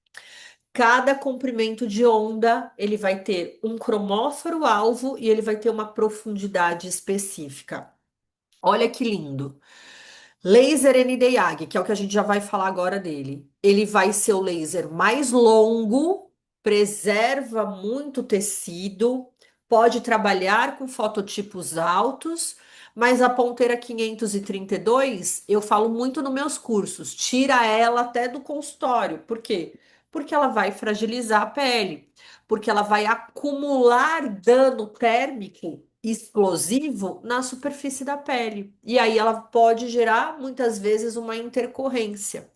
Cada comprimento de onda, ele vai ter um cromóforo alvo e ele vai ter uma profundidade específica. Olha que lindo. Laser Nd:YAG, que é o que a gente já vai falar agora dele. Ele vai ser o laser mais longo, preserva muito tecido, pode trabalhar com fototipos altos, mas a ponteira 532, eu falo muito nos meus cursos, tira ela até do consultório. Por quê? Porque ela vai fragilizar a pele, porque ela vai acumular dano térmico explosivo na superfície da pele. E aí ela pode gerar muitas vezes uma intercorrência,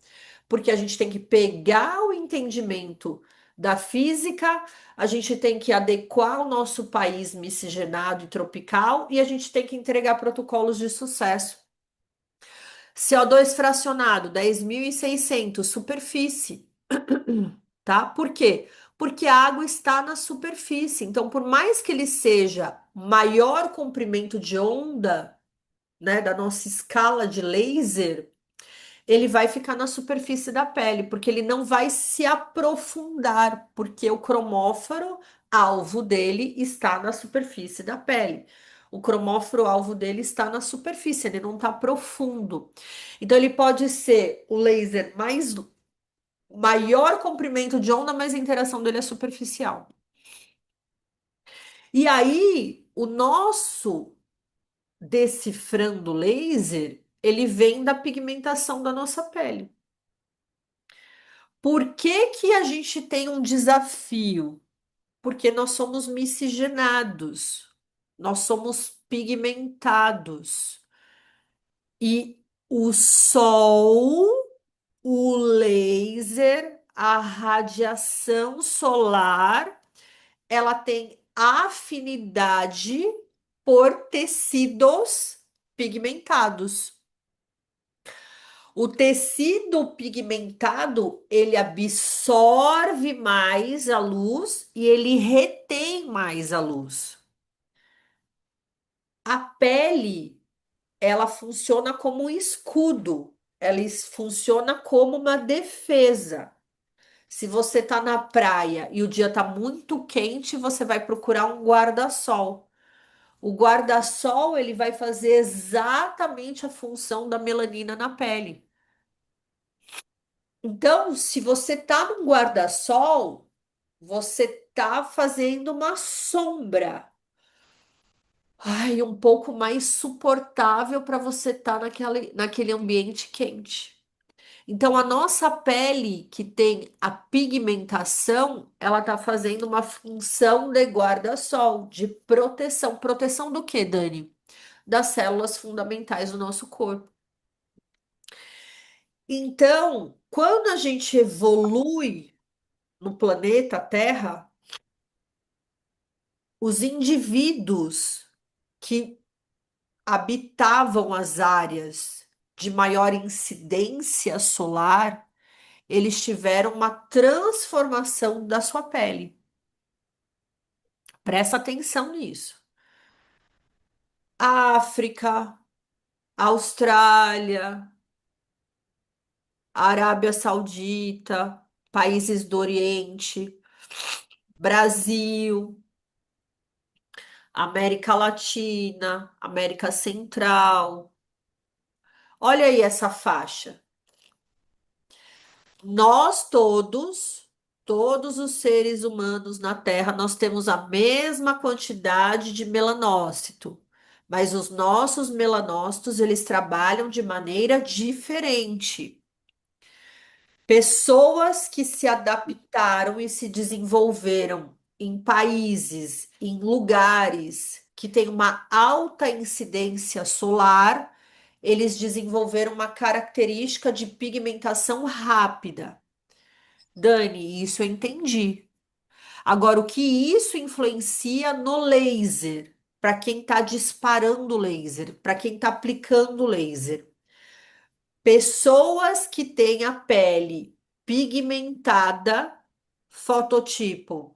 porque a gente tem que pegar o entendimento da física, a gente tem que adequar o nosso país miscigenado e tropical e a gente tem que entregar protocolos de sucesso. CO2 fracionado, 10.600 superfície, tá? Por quê? Porque a água está na superfície. Então, por mais que ele seja maior comprimento de onda, né, da nossa escala de laser, ele vai ficar na superfície da pele, porque ele não vai se aprofundar, porque o cromóforo alvo dele está na superfície da pele. O cromóforo alvo dele está na superfície, ele não está profundo. Então ele pode ser o laser mais maior comprimento de onda, mas a interação dele é superficial. E aí, o nosso decifrando laser, ele vem da pigmentação da nossa pele. Por que que a gente tem um desafio? Porque nós somos miscigenados, nós somos pigmentados. E o sol, o laser, a radiação solar, ela tem afinidade por tecidos pigmentados. O tecido pigmentado, ele absorve mais a luz e ele retém mais a luz. A pele, ela funciona como um escudo, funciona como uma defesa. Se você tá na praia e o dia tá muito quente, você vai procurar um guarda-sol. O guarda-sol, ele vai fazer exatamente a função da melanina na pele. Então, se você tá num guarda-sol, você tá fazendo uma sombra. Ai, um pouco mais suportável para você estar naquele ambiente quente. Então, a nossa pele, que tem a pigmentação, ela tá fazendo uma função de guarda-sol, de proteção. Proteção do quê, Dani? Das células fundamentais do nosso corpo. Então, quando a gente evolui no planeta Terra, os indivíduos que habitavam as áreas de maior incidência solar, eles tiveram uma transformação da sua pele. Presta atenção nisso. África, Austrália, Arábia Saudita, países do Oriente, Brasil, América Latina, América Central. Olha aí essa faixa. Nós todos os seres humanos na Terra, nós temos a mesma quantidade de melanócito, mas os nossos melanócitos, eles trabalham de maneira diferente. Pessoas que se adaptaram e se desenvolveram em países, em lugares que têm uma alta incidência solar, eles desenvolveram uma característica de pigmentação rápida. Dani, isso eu entendi. Agora, o que isso influencia no laser? Para quem está disparando o laser, para quem está aplicando o laser. Pessoas que têm a pele pigmentada, fototipo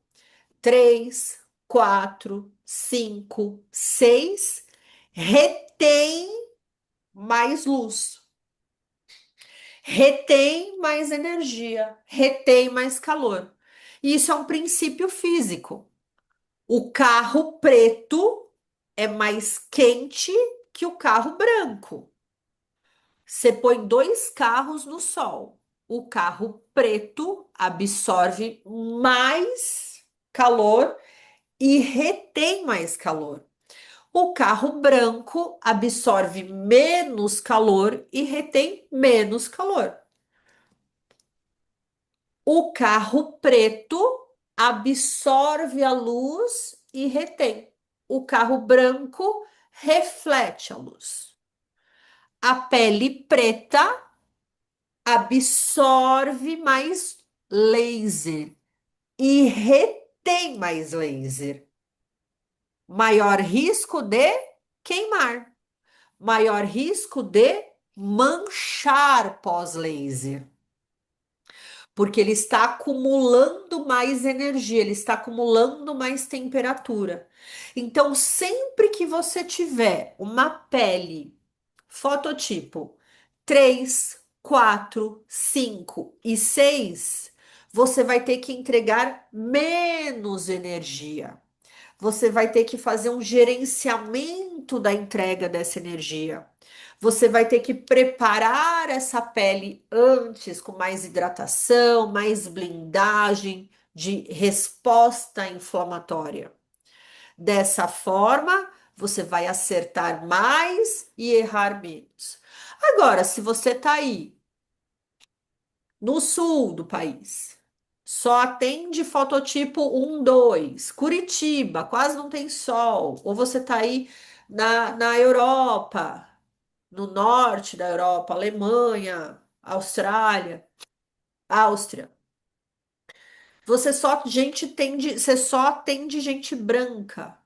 3, 4, 5, 6, retém mais luz, retém mais energia, retém mais calor. Isso é um princípio físico. O carro preto é mais quente que o carro branco. Você põe dois carros no sol. O carro preto absorve mais calor e retém mais calor. O carro branco absorve menos calor e retém menos calor. O carro preto absorve a luz e retém. o carro branco reflete a luz. A pele preta absorve mais laser e retém mais laser. Maior risco de queimar, maior risco de manchar pós-laser, porque ele está acumulando mais energia, ele está acumulando mais temperatura. Então, sempre que você tiver uma pele fototipo 3, 4, 5 e 6, você vai ter que entregar menos energia. Você vai ter que fazer um gerenciamento da entrega dessa energia. Você vai ter que preparar essa pele antes, com mais hidratação, mais blindagem de resposta inflamatória. Dessa forma, você vai acertar mais e errar menos. Agora, se você está aí no sul do país, só atende fototipo 1, 2. Curitiba, quase não tem sol. Ou você está aí na Europa, no norte da Europa, Alemanha, Austrália, Áustria. Você só atende gente branca.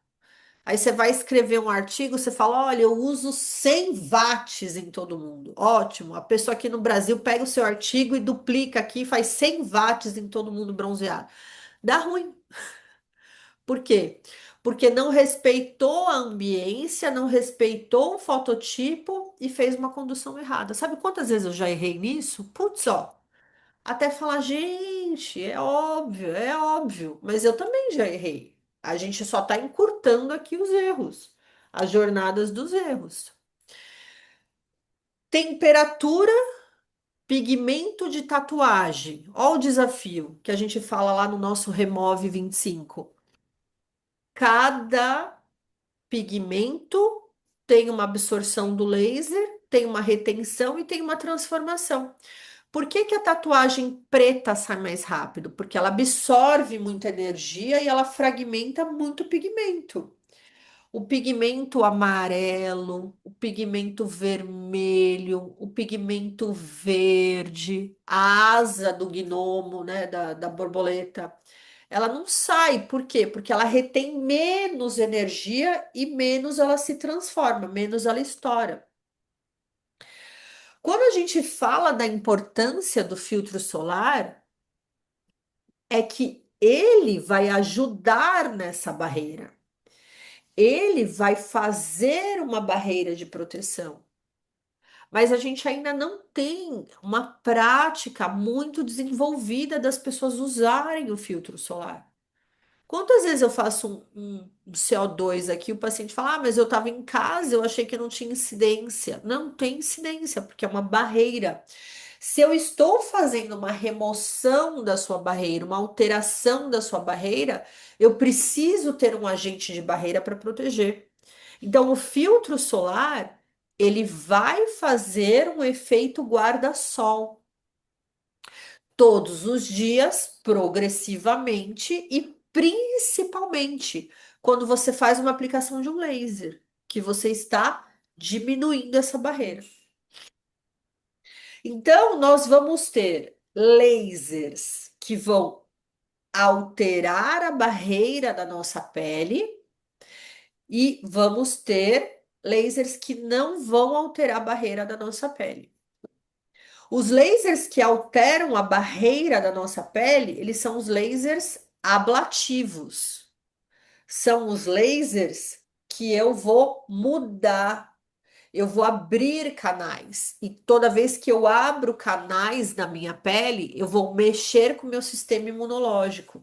Aí você vai escrever um artigo, você fala, olha, eu uso 100 watts em todo mundo. Ótimo. A pessoa aqui no Brasil pega o seu artigo e duplica aqui e faz 100 watts em todo mundo bronzeado. Dá ruim. Por quê? Porque não respeitou a ambiência, não respeitou o fototipo e fez uma condução errada. Sabe quantas vezes eu já errei nisso? Putz, ó. Até falar, gente, é óbvio, mas eu também já errei. A gente só está encurtando aqui os erros, as jornadas dos erros. Temperatura, pigmento de tatuagem. Olha o desafio que a gente fala lá no nosso Remove 25. Cada pigmento tem uma absorção do laser, tem uma retenção e tem uma transformação. Por que que a tatuagem preta sai mais rápido? Porque ela absorve muita energia e ela fragmenta muito pigmento. O pigmento amarelo, o pigmento vermelho, o pigmento verde, a asa do gnomo, né, da borboleta, ela não sai. Por quê? Porque ela retém menos energia e menos ela se transforma, menos ela estoura. Quando a gente fala da importância do filtro solar, é que ele vai ajudar nessa barreira. Ele vai fazer uma barreira de proteção. Mas a gente ainda não tem uma prática muito desenvolvida das pessoas usarem o filtro solar. Quantas vezes eu faço um CO2 aqui, o paciente fala, ah, mas eu estava em casa, eu achei que não tinha incidência. Não tem incidência, porque é uma barreira. Se eu estou fazendo uma remoção da sua barreira, uma alteração da sua barreira, eu preciso ter um agente de barreira para proteger. Então, o filtro solar, ele vai fazer um efeito guarda-sol todos os dias, progressivamente e principalmente quando você faz uma aplicação de um laser, que você está diminuindo essa barreira. Então, nós vamos ter lasers que vão alterar a barreira da nossa pele e vamos ter lasers que não vão alterar a barreira da nossa pele. Os lasers que alteram a barreira da nossa pele, eles são os lasers ablativos. São os lasers que eu vou mudar, eu vou abrir canais. E toda vez que eu abro canais na minha pele, eu vou mexer com o meu sistema imunológico.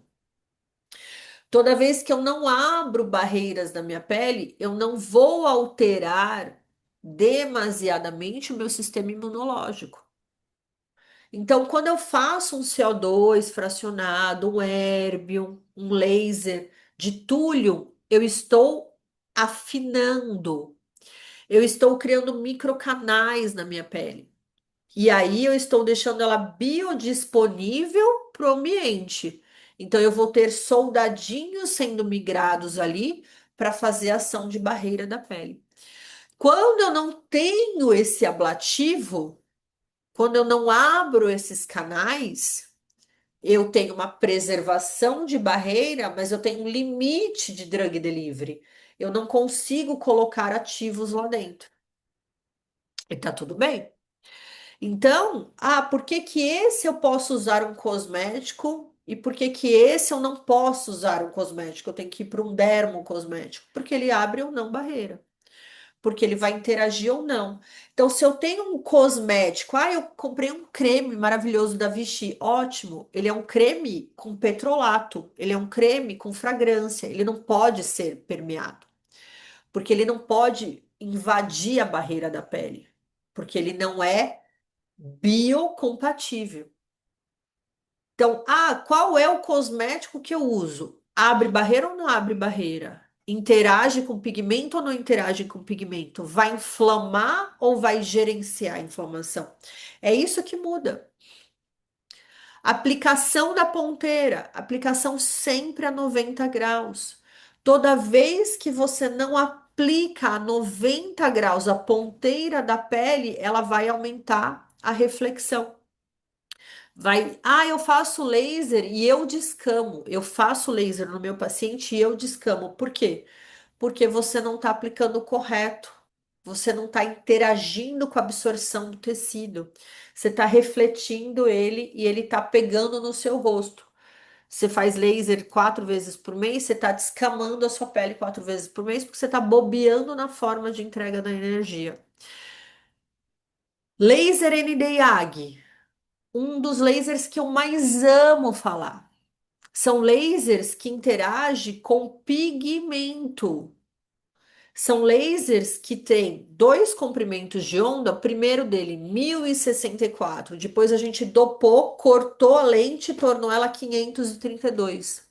Toda vez que eu não abro barreiras na minha pele, eu não vou alterar demasiadamente o meu sistema imunológico. Então, quando eu faço um CO2 fracionado, umérbium, um laser de túlio, eu estou afinando, eu estou criando microcanais na minha pele. E aí eu estou deixando ela biodisponível para o ambiente. Então, eu vou ter soldadinhos sendo migrados ali para fazer ação de barreira da pele. Quando eu não tenho esse ablativo, quando eu não abro esses canais, eu tenho uma preservação de barreira, mas eu tenho um limite de drug delivery. Eu não consigo colocar ativos lá dentro. E tá tudo bem. Então, por que que esse eu posso usar um cosmético e por que que esse eu não posso usar um cosmético? Eu tenho que ir para um dermocosmético, porque ele abre ou não barreira, porque ele vai interagir ou não. Então, se eu tenho um cosmético, eu comprei um creme maravilhoso da Vichy, ótimo. Ele é um creme com petrolato, ele é um creme com fragrância, ele não pode ser permeado, porque ele não pode invadir a barreira da pele, porque ele não é biocompatível. Então, qual é o cosmético que eu uso? Abre barreira ou não abre barreira? Interage com pigmento ou não interage com pigmento? Vai inflamar ou vai gerenciar a inflamação? É isso que muda. Aplicação da ponteira, aplicação sempre a 90 graus. Toda vez que você não aplica a 90 graus a ponteira da pele, ela vai aumentar a reflexão. Eu faço laser e eu descamo. Eu faço laser no meu paciente e eu descamo. Por quê? Porque você não está aplicando o correto. Você não está interagindo com a absorção do tecido. Você está refletindo ele e ele está pegando no seu rosto. Você faz laser 4 vezes por mês, você está descamando a sua pele 4 vezes por mês, porque você está bobeando na forma de entrega da energia. Laser ND-YAG, um dos lasers que eu mais amo falar. São lasers que interagem com pigmento. São lasers que têm dois comprimentos de onda. O primeiro dele, 1064. Depois a gente dopou, cortou a lente e tornou ela 532.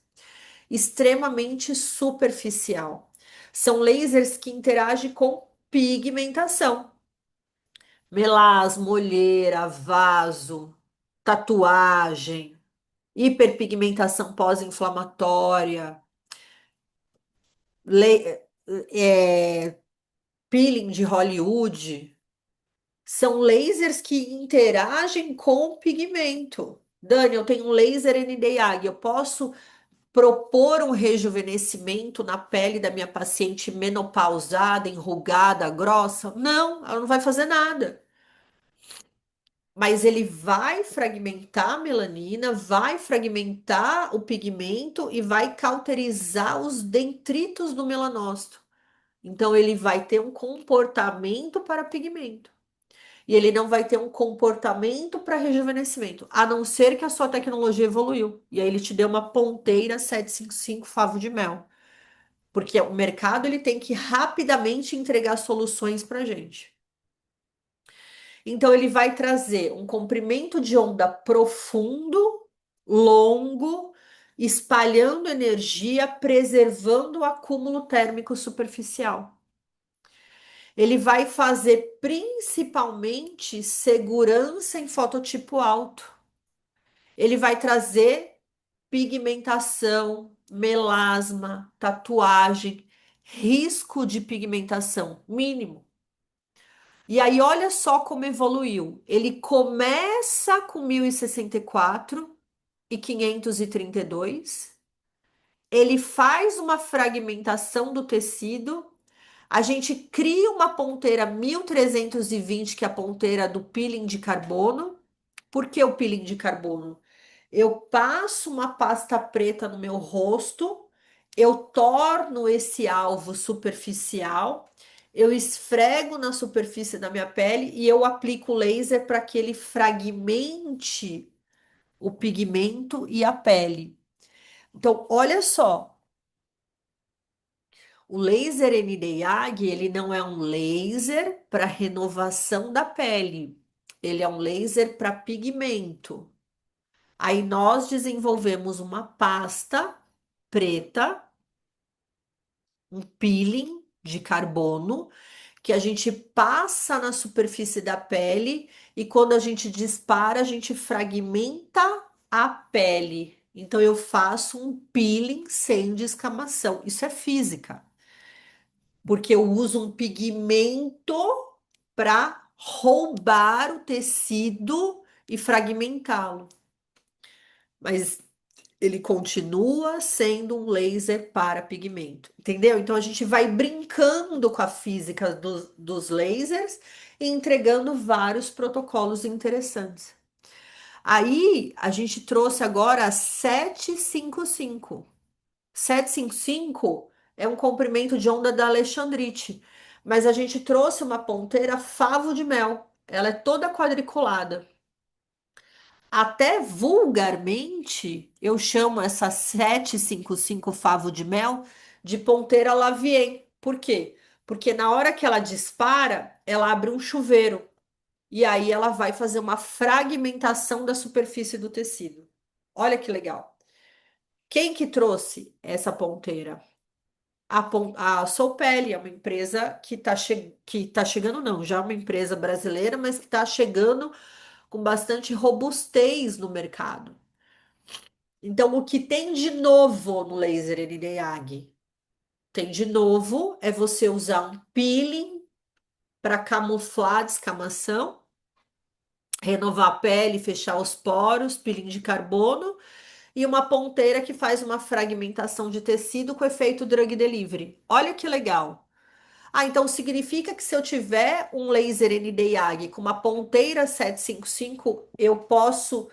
Extremamente superficial. São lasers que interagem com pigmentação. Melasma, olheira, vaso, tatuagem, hiperpigmentação pós-inflamatória, é, peeling de Hollywood, são lasers que interagem com o pigmento. Dani, eu tenho um laser ND-YAG, eu posso propor um rejuvenescimento na pele da minha paciente menopausada, enrugada, grossa? Não, ela não vai fazer nada. Mas ele vai fragmentar a melanina, vai fragmentar o pigmento e vai cauterizar os detritos do melanócito. Então, ele vai ter um comportamento para pigmento. E ele não vai ter um comportamento para rejuvenescimento, a não ser que a sua tecnologia evoluiu. E aí ele te deu uma ponteira 755 favo de mel. Porque o mercado ele tem que rapidamente entregar soluções para gente. Então, ele vai trazer um comprimento de onda profundo, longo, espalhando energia, preservando o acúmulo térmico superficial. Ele vai fazer principalmente segurança em fototipo alto. Ele vai trazer pigmentação, melasma, tatuagem, risco de pigmentação mínimo. E aí, olha só como evoluiu. Ele começa com 1064 e 532. Ele faz uma fragmentação do tecido. A gente cria uma ponteira 1320, que é a ponteira do peeling de carbono. Por que o peeling de carbono? Eu passo uma pasta preta no meu rosto, eu torno esse alvo superficial, eu esfrego na superfície da minha pele e eu aplico laser para que ele fragmente o pigmento e a pele. Então, olha só, o laser ND-YAG, ele não é um laser para renovação da pele, ele é um laser para pigmento. Aí nós desenvolvemos uma pasta preta, um peeling de carbono, que a gente passa na superfície da pele e quando a gente dispara, a gente fragmenta a pele. Então eu faço um peeling sem descamação. Isso é física. porque eu uso um pigmento para roubar o tecido e fragmentá-lo. Mas ele continua sendo um laser para pigmento, entendeu? Então a gente vai brincando com a física dos lasers e entregando vários protocolos interessantes. Aí a gente trouxe agora a 755. 755 é um comprimento de onda da Alexandrite, mas a gente trouxe uma ponteira favo de mel. Ela é toda quadriculada. Até vulgarmente, eu chamo essa 755 favo de mel de ponteira Lavien. Por quê? Porque na hora que ela dispara, ela abre um chuveiro. E aí ela vai fazer uma fragmentação da superfície do tecido. Olha que legal. Quem que trouxe essa ponteira? A Soupeli é uma empresa que tá chegando, não, já é uma empresa brasileira, mas que está chegando com bastante robustez no mercado. Então, o que tem de novo no laser Nd:YAG? Tem de novo é você usar um peeling para camuflar a descamação, renovar a pele, fechar os poros, peeling de carbono, e uma ponteira que faz uma fragmentação de tecido com efeito drug delivery. Olha que legal. Ah, então significa que se eu tiver um laser Nd:YAG com uma ponteira 755, eu posso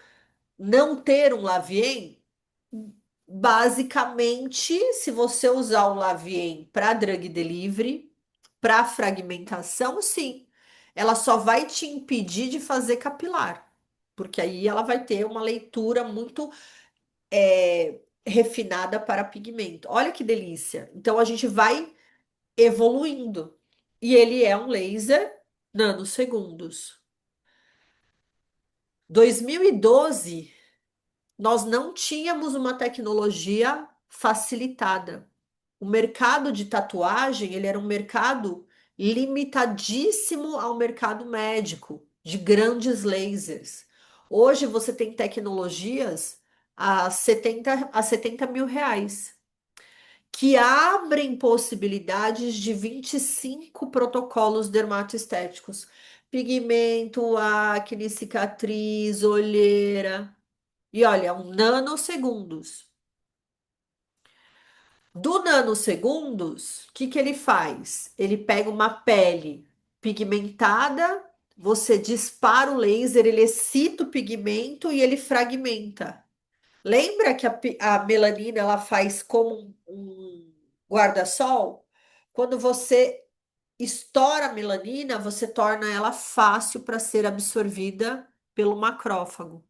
não ter um Lavien? Basicamente, se você usar o Lavien para drug delivery, para fragmentação, sim. Ela só vai te impedir de fazer capilar, porque aí ela vai ter uma leitura muito refinada para pigmento. Olha que delícia. Então a gente vai evoluindo. E ele é um laser nanosegundos. 2012, nós não tínhamos uma tecnologia facilitada. O mercado de tatuagem, ele era um mercado limitadíssimo ao mercado médico, de grandes lasers. Hoje você tem tecnologias a 70 mil reais, que abrem possibilidades de 25 protocolos dermatoestéticos. Pigmento, acne, cicatriz, olheira. E olha, um nanosegundos. Do nanosegundos, o que que ele faz? Ele pega uma pele pigmentada, você dispara o laser, ele excita o pigmento e ele fragmenta. Lembra que a melanina ela faz como um guarda-sol? Quando você estoura a melanina, você torna ela fácil para ser absorvida pelo macrófago.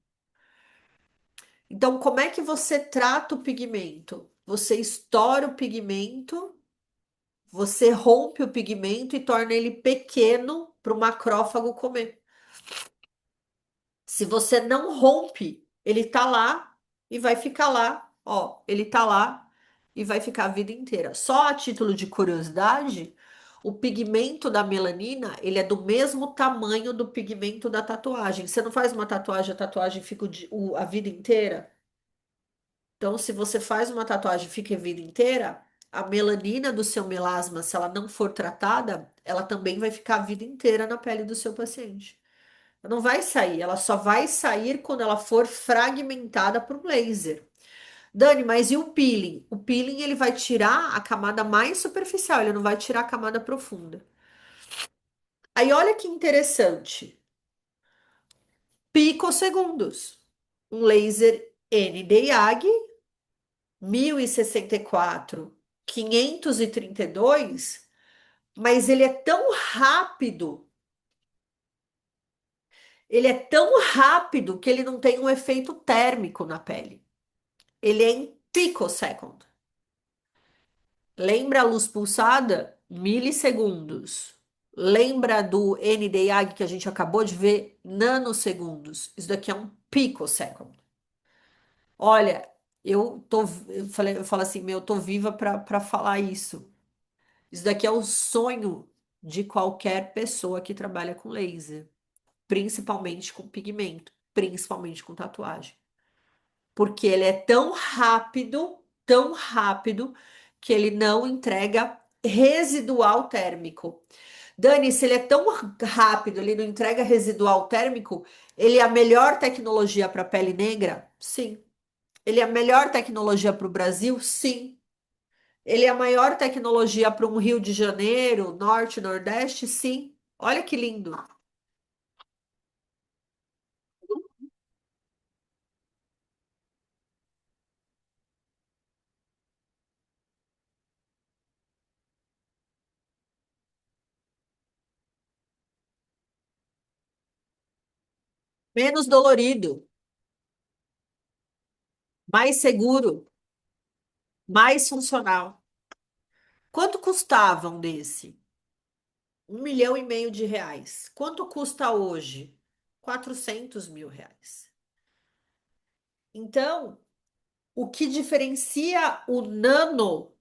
Então, como é que você trata o pigmento? Você estoura o pigmento, você rompe o pigmento e torna ele pequeno para o macrófago comer. Se você não rompe, ele tá lá e vai ficar lá, ó, ele tá lá e vai ficar a vida inteira. Só a título de curiosidade, o pigmento da melanina, ele é do mesmo tamanho do pigmento da tatuagem. Você não faz uma tatuagem, a tatuagem fica a vida inteira? Então, se você faz uma tatuagem e fica a vida inteira, a melanina do seu melasma, se ela não for tratada, ela também vai ficar a vida inteira na pele do seu paciente. Não vai sair, ela só vai sair quando ela for fragmentada por um laser. Dani, mas e o peeling? O peeling ele vai tirar a camada mais superficial, ele não vai tirar a camada profunda. Aí olha que interessante. Picosegundos. Um laser Nd:YAG, 1064, 532, mas ele é tão rápido que ele não tem um efeito térmico na pele. Ele é em picosecond. Lembra a luz pulsada? Milissegundos. Lembra do Nd:YAG que a gente acabou de ver? Nanosegundos. Isso daqui é um picosecond. Olha, eu falo assim, meu, eu tô viva para falar isso. Isso daqui é o sonho de qualquer pessoa que trabalha com laser, principalmente com pigmento, principalmente com tatuagem. Porque ele é tão rápido, que ele não entrega residual térmico. Dani, se ele é tão rápido, ele não entrega residual térmico, ele é a melhor tecnologia para pele negra? Sim. Ele é a melhor tecnologia para o Brasil? Sim. Ele é a maior tecnologia para um Rio de Janeiro, Norte, Nordeste? Sim. Olha que lindo. Menos dolorido, mais seguro, mais funcional. Quanto custava um desse? 1,5 milhão de reais. Quanto custa hoje? 400 mil reais. Então, o que diferencia o nanosecond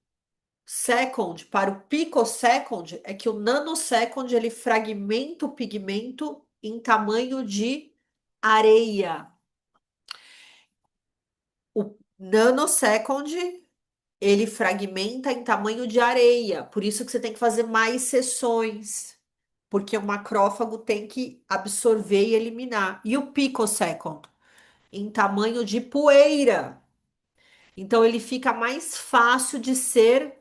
para o picosecond é que o nanosecond ele fragmenta o pigmento em tamanho de areia. O nanosecond ele fragmenta em tamanho de areia. Por isso que você tem que fazer mais sessões, porque o macrófago tem que absorver e eliminar. E o picosecond em tamanho de poeira. Então ele fica mais fácil de ser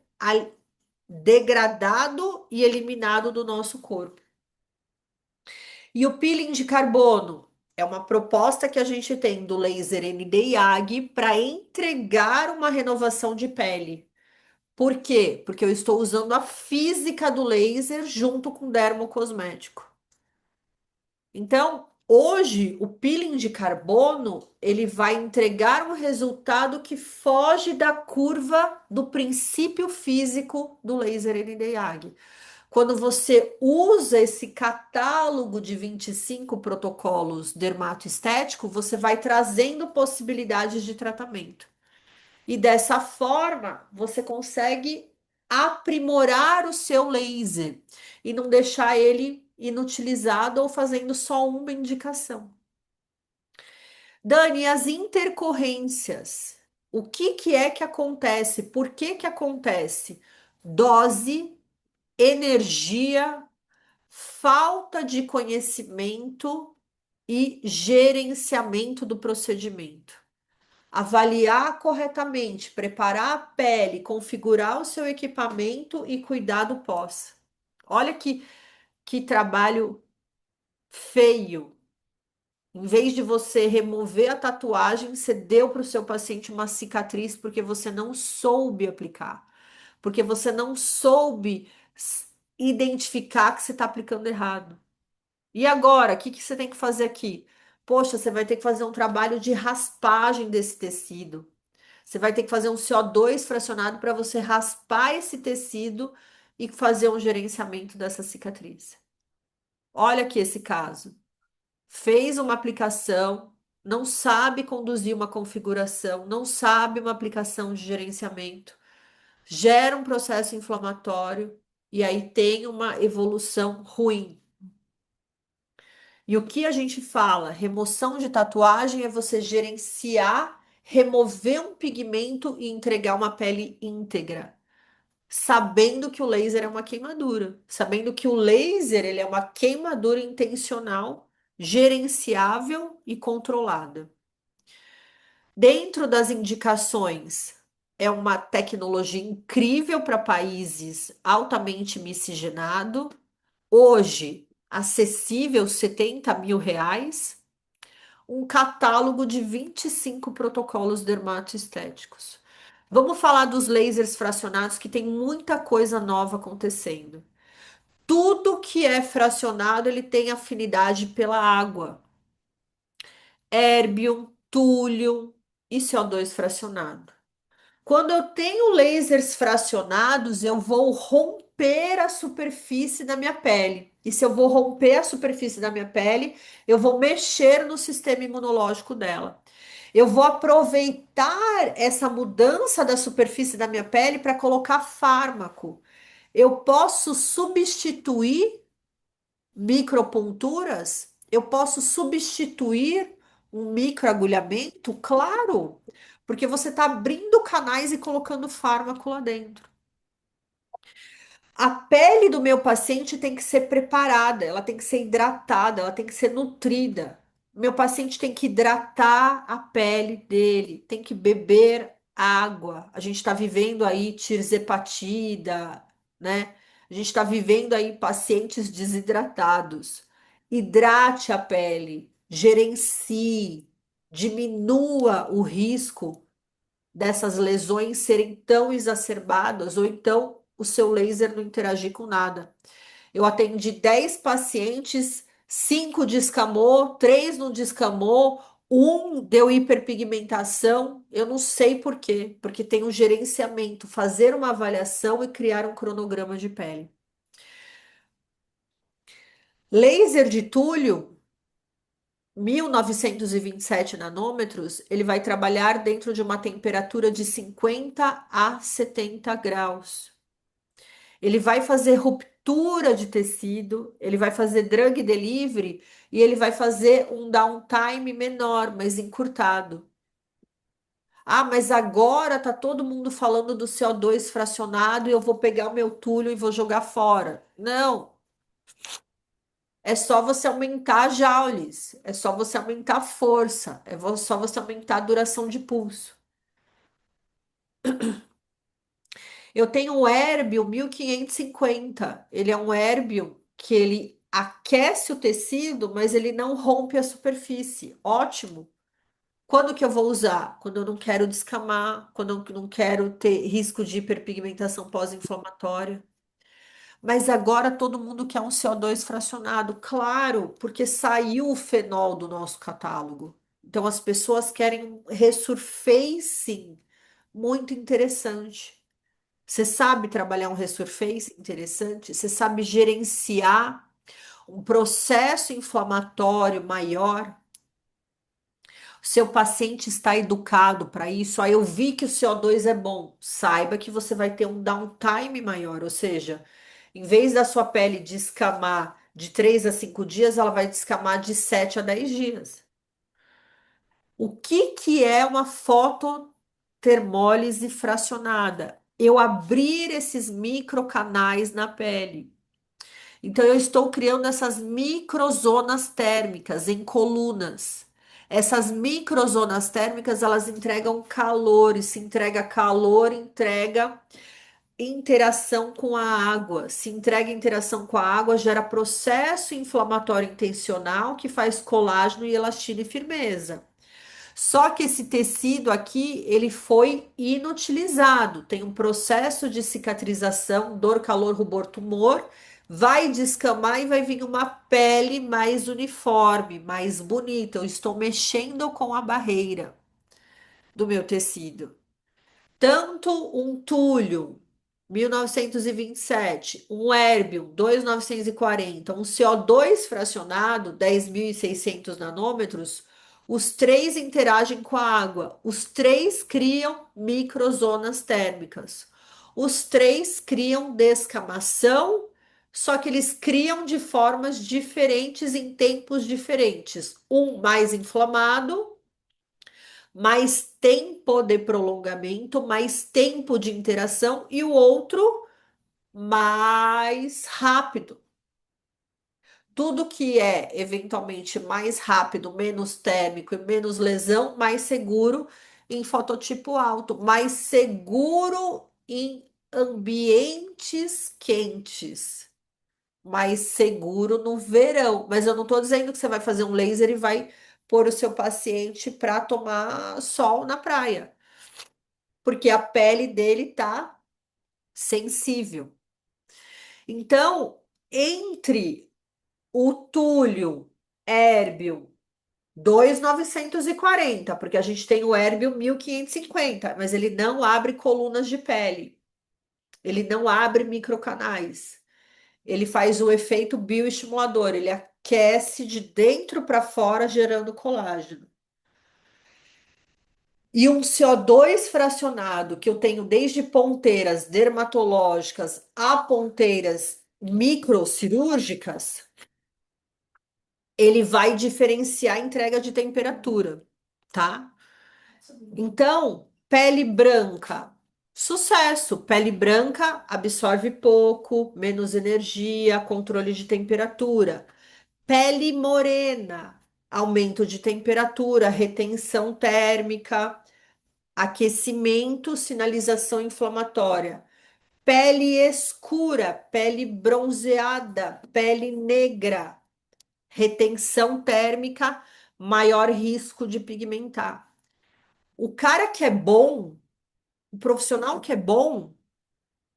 degradado e eliminado do nosso corpo. E o peeling de carbono é uma proposta que a gente tem do laser ND-YAG para entregar uma renovação de pele. Por quê? Porque eu estou usando a física do laser junto com o dermocosmético. Então, hoje, o peeling de carbono, ele vai entregar um resultado que foge da curva do princípio físico do laser ND-YAG. Quando você usa esse catálogo de 25 protocolos dermatoestético, você vai trazendo possibilidades de tratamento. E dessa forma, você consegue aprimorar o seu laser e não deixar ele inutilizado ou fazendo só uma indicação. Dani, as intercorrências. O que que é que acontece? Por que que acontece? Dose, energia, falta de conhecimento e gerenciamento do procedimento. Avaliar corretamente, preparar a pele, configurar o seu equipamento e cuidar do pós. Olha que trabalho feio. Em vez de você remover a tatuagem, você deu para o seu paciente uma cicatriz porque você não soube aplicar, porque você não soube identificar que você está aplicando errado. E agora, o que que você tem que fazer aqui? Poxa, você vai ter que fazer um trabalho de raspagem desse tecido. Você vai ter que fazer um CO2 fracionado para você raspar esse tecido e fazer um gerenciamento dessa cicatriz. Olha aqui esse caso. Fez uma aplicação, não sabe conduzir uma configuração, não sabe uma aplicação de gerenciamento, gera um processo inflamatório e aí tem uma evolução ruim. E o que a gente fala? Remoção de tatuagem é você gerenciar, remover um pigmento e entregar uma pele íntegra, sabendo que o laser é uma queimadura, sabendo que o laser ele é uma queimadura intencional, gerenciável e controlada. Dentro das indicações, é uma tecnologia incrível para países altamente miscigenado, hoje acessível 70 mil reais, um catálogo de 25 protocolos dermatoestéticos. Vamos falar dos lasers fracionados, que tem muita coisa nova acontecendo. Tudo que é fracionado, ele tem afinidade pela água. Erbium, túlio e CO2 fracionado. Quando eu tenho lasers fracionados, eu vou romper a superfície da minha pele. E se eu vou romper a superfície da minha pele, eu vou mexer no sistema imunológico dela. Eu vou aproveitar essa mudança da superfície da minha pele para colocar fármaco. Eu posso substituir microponturas? Eu posso substituir um microagulhamento? Claro, porque você está abrindo canais e colocando fármaco lá dentro. A pele do meu paciente tem que ser preparada, ela tem que ser hidratada, ela tem que ser nutrida. Meu paciente tem que hidratar a pele dele, tem que beber água. A gente está vivendo aí tirzepatida, né? A gente está vivendo aí pacientes desidratados. Hidrate a pele, gerencie, diminua o risco dessas lesões serem tão exacerbadas ou então o seu laser não interagir com nada. Eu atendi 10 pacientes, 5 descamou, 3 não descamou, um deu hiperpigmentação. Eu não sei por quê, porque tem um gerenciamento, fazer uma avaliação e criar um cronograma de pele. Laser de Túlio, 1927 nanômetros, ele vai trabalhar dentro de uma temperatura de 50 a 70 graus. Ele vai fazer ruptura de tecido, ele vai fazer drug delivery e ele vai fazer um downtime menor, mas encurtado. Ah, mas agora tá todo mundo falando do CO2 fracionado e eu vou pegar o meu túlio e vou jogar fora. Não, é só você aumentar joules, é só você aumentar a força, só você aumentar a duração de pulso. Eu tenho um Erbium 1550. Ele é um Erbium que ele aquece o tecido, mas ele não rompe a superfície. Ótimo. Quando que eu vou usar? Quando eu não quero descamar, quando eu não quero ter risco de hiperpigmentação pós-inflamatória. Mas agora todo mundo quer um CO2 fracionado, claro, porque saiu o fenol do nosso catálogo. Então as pessoas querem um resurfacing muito interessante. Você sabe trabalhar um resurface interessante? Você sabe gerenciar um processo inflamatório maior? Seu paciente está educado para isso. Aí eu vi que o CO2 é bom. Saiba que você vai ter um downtime maior, ou seja, em vez da sua pele descamar de 3 a 5 dias, ela vai descamar de 7 a 10 dias. O que que é uma fototermólise fracionada? Eu abrir esses microcanais na pele. Então, eu estou criando essas microzonas térmicas em colunas. Essas microzonas térmicas, elas entregam calor, e se entrega calor, entrega interação com a água. Se entrega interação com a água, gera processo inflamatório intencional que faz colágeno e elastina e firmeza. Só que esse tecido aqui, ele foi inutilizado. Tem um processo de cicatrização, dor, calor, rubor, tumor. Vai descamar e vai vir uma pele mais uniforme, mais bonita. Eu estou mexendo com a barreira do meu tecido. Tanto um Túlio, 1927, um Erbium, 2.940, um CO2 fracionado, 10.600 nanômetros, os três interagem com a água. Os três criam microzonas térmicas. Os três criam descamação, só que eles criam de formas diferentes em tempos diferentes. Um mais inflamado, mais tempo de prolongamento, mais tempo de interação e o outro mais rápido. Tudo que é eventualmente mais rápido, menos térmico e menos lesão, mais seguro em fototipo alto, mais seguro em ambientes quentes, mais seguro no verão. Mas eu não estou dizendo que você vai fazer um laser e vai pôr o seu paciente para tomar sol na praia, porque a pele dele tá sensível. Então, entre o túlio, Erbium, 2.940, porque a gente tem o Erbium 1550, mas ele não abre colunas de pele. Ele não abre microcanais. Ele faz o efeito bioestimulador, ele aquece de dentro para fora, gerando colágeno. E um CO2 fracionado, que eu tenho desde ponteiras dermatológicas a ponteiras microcirúrgicas, ele vai diferenciar a entrega de temperatura, tá? Então, pele branca. Sucesso! Pele branca absorve pouco, menos energia, controle de temperatura. Pele morena, aumento de temperatura, retenção térmica, aquecimento, sinalização inflamatória. Pele escura, pele bronzeada, pele negra, retenção térmica, maior risco de pigmentar. O cara que é bom, o profissional que é bom,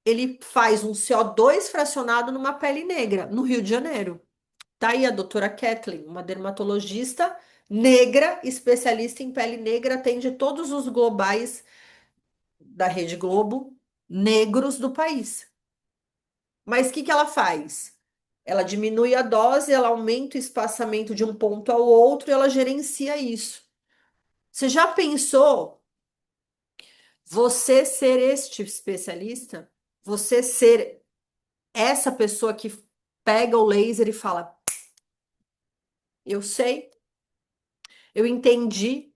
ele faz um CO2 fracionado numa pele negra, no Rio de Janeiro. Tá aí a doutora Kathleen, uma dermatologista negra, especialista em pele negra, atende todos os globais da Rede Globo, negros do país. Mas o que que ela faz? Ela diminui a dose, ela aumenta o espaçamento de um ponto ao outro e ela gerencia isso. Você já pensou você ser este especialista? Você ser essa pessoa que pega o laser e fala: eu sei, eu entendi,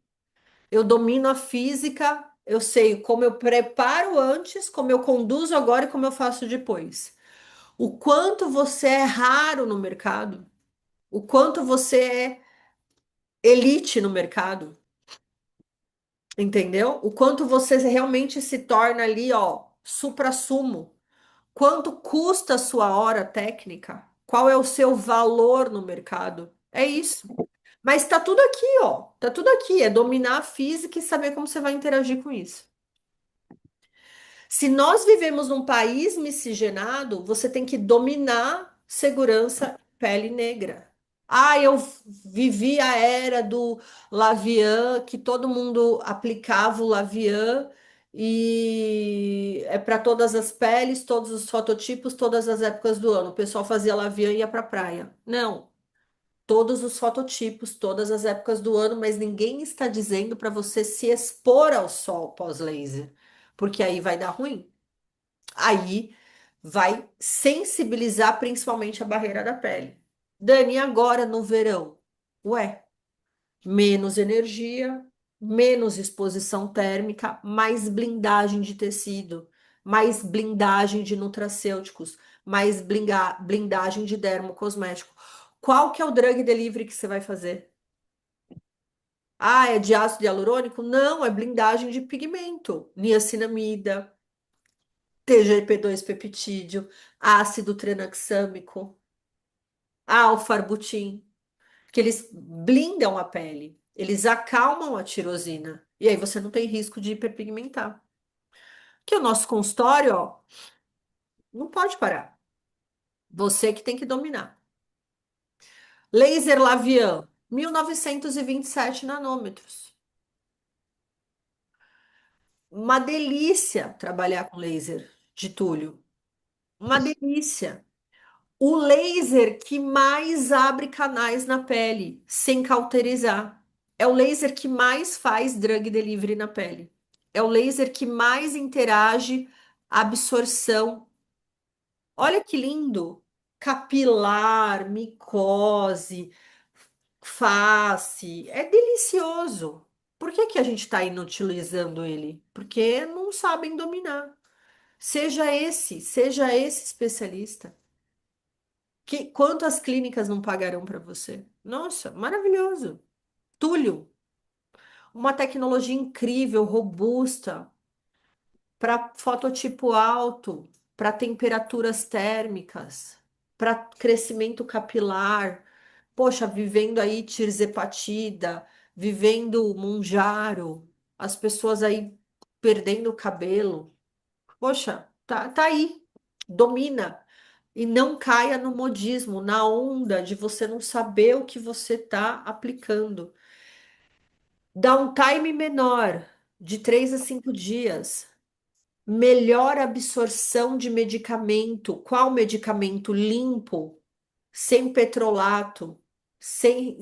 eu domino a física, eu sei como eu preparo antes, como eu conduzo agora e como eu faço depois. O quanto você é raro no mercado, o quanto você é elite no mercado, entendeu? O quanto você realmente se torna ali, ó, suprassumo. Quanto custa a sua hora técnica? Qual é o seu valor no mercado? É isso. Mas tá tudo aqui, ó. Tá tudo aqui. É dominar a física e saber como você vai interagir com isso. Se nós vivemos num país miscigenado, você tem que dominar segurança pele negra. Ah, eu vivi a era do Lavian, que todo mundo aplicava o Lavian e é para todas as peles, todos os fototipos, todas as épocas do ano. O pessoal fazia Lavian e ia para praia. Não, todos os fototipos, todas as épocas do ano, mas ninguém está dizendo para você se expor ao sol pós-laser, porque aí vai dar ruim. Aí vai sensibilizar principalmente a barreira da pele. Dani, e agora no verão? Ué, menos energia, menos exposição térmica, mais blindagem de tecido, mais blindagem de nutracêuticos, mais blindagem de dermocosmético. Qual que é o drug delivery que você vai fazer? Ah, é de ácido hialurônico? Não, é blindagem de pigmento, niacinamida, TGP2 peptídeo, ácido tranexâmico, alfarbutin, que eles blindam a pele, eles acalmam a tirosina, e aí você não tem risco de hiperpigmentar. Que o nosso consultório, ó, não pode parar. Você que tem que dominar. Laser Lavian, 1927 nanômetros. Uma delícia trabalhar com laser de túlio. Uma delícia. O laser que mais abre canais na pele, sem cauterizar. É o laser que mais faz drug delivery na pele. É o laser que mais interage absorção. Olha que lindo! Capilar, micose, face. É delicioso. Por que que a gente está inutilizando ele? Porque não sabem dominar. Seja esse especialista. Quantas clínicas não pagarão para você? Nossa, maravilhoso. Túlio, uma tecnologia incrível, robusta, para fototipo alto, para temperaturas térmicas, para crescimento capilar. Poxa, vivendo aí tirzepatida, vivendo Monjaro, as pessoas aí perdendo o cabelo. Poxa, tá aí. Domina. E não caia no modismo, na onda de você não saber o que você está aplicando. Dá um time menor, de 3 a 5 dias. Melhor absorção de medicamento. Qual medicamento? Limpo, sem petrolato, sem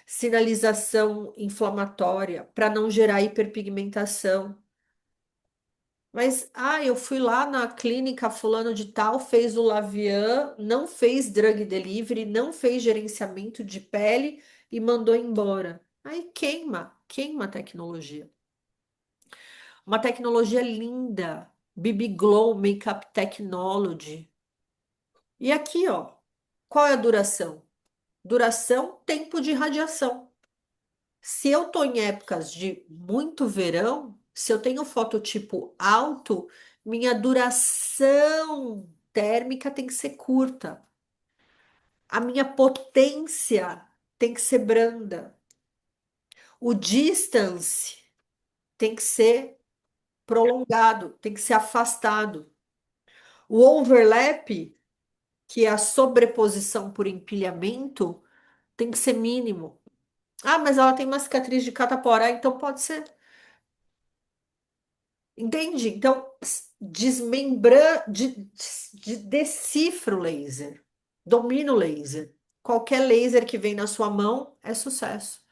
sinalização inflamatória, para não gerar hiperpigmentação. Mas, eu fui lá na clínica fulano de tal, fez o Lavian, não fez drug delivery, não fez gerenciamento de pele e mandou embora. Aí queima a tecnologia. Uma tecnologia linda. BB Glow Makeup Technology. E aqui, ó, qual é a duração? Duração, tempo de radiação. Se eu tô em épocas de muito verão, se eu tenho fototipo alto, minha duração térmica tem que ser curta. A minha potência tem que ser branda. O distance tem que ser prolongado, tem que ser afastado. O overlap, que é a sobreposição por empilhamento, tem que ser mínimo. Ah, mas ela tem uma cicatriz de catapora, então pode ser. Entende? Então, decifra o laser, domina o laser. Qualquer laser que vem na sua mão é sucesso,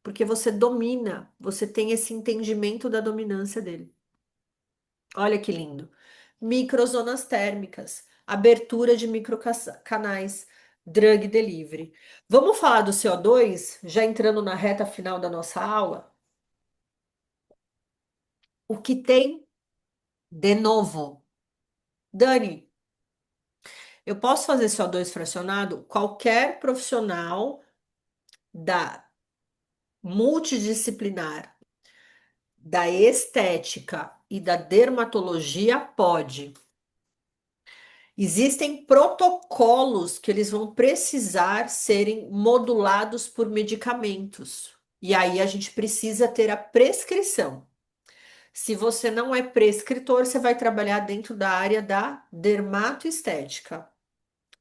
porque você domina, você tem esse entendimento da dominância dele. Olha que lindo. Microzonas térmicas, abertura de microcanais, drug delivery. Vamos falar do CO2, já entrando na reta final da nossa aula? O que tem de novo? Dani, eu posso fazer CO2 fracionado? Qualquer profissional da multidisciplinar, da estética e da dermatologia pode. Existem protocolos que eles vão precisar serem modulados por medicamentos. E aí a gente precisa ter a prescrição. Se você não é prescritor, você vai trabalhar dentro da área da dermatoestética.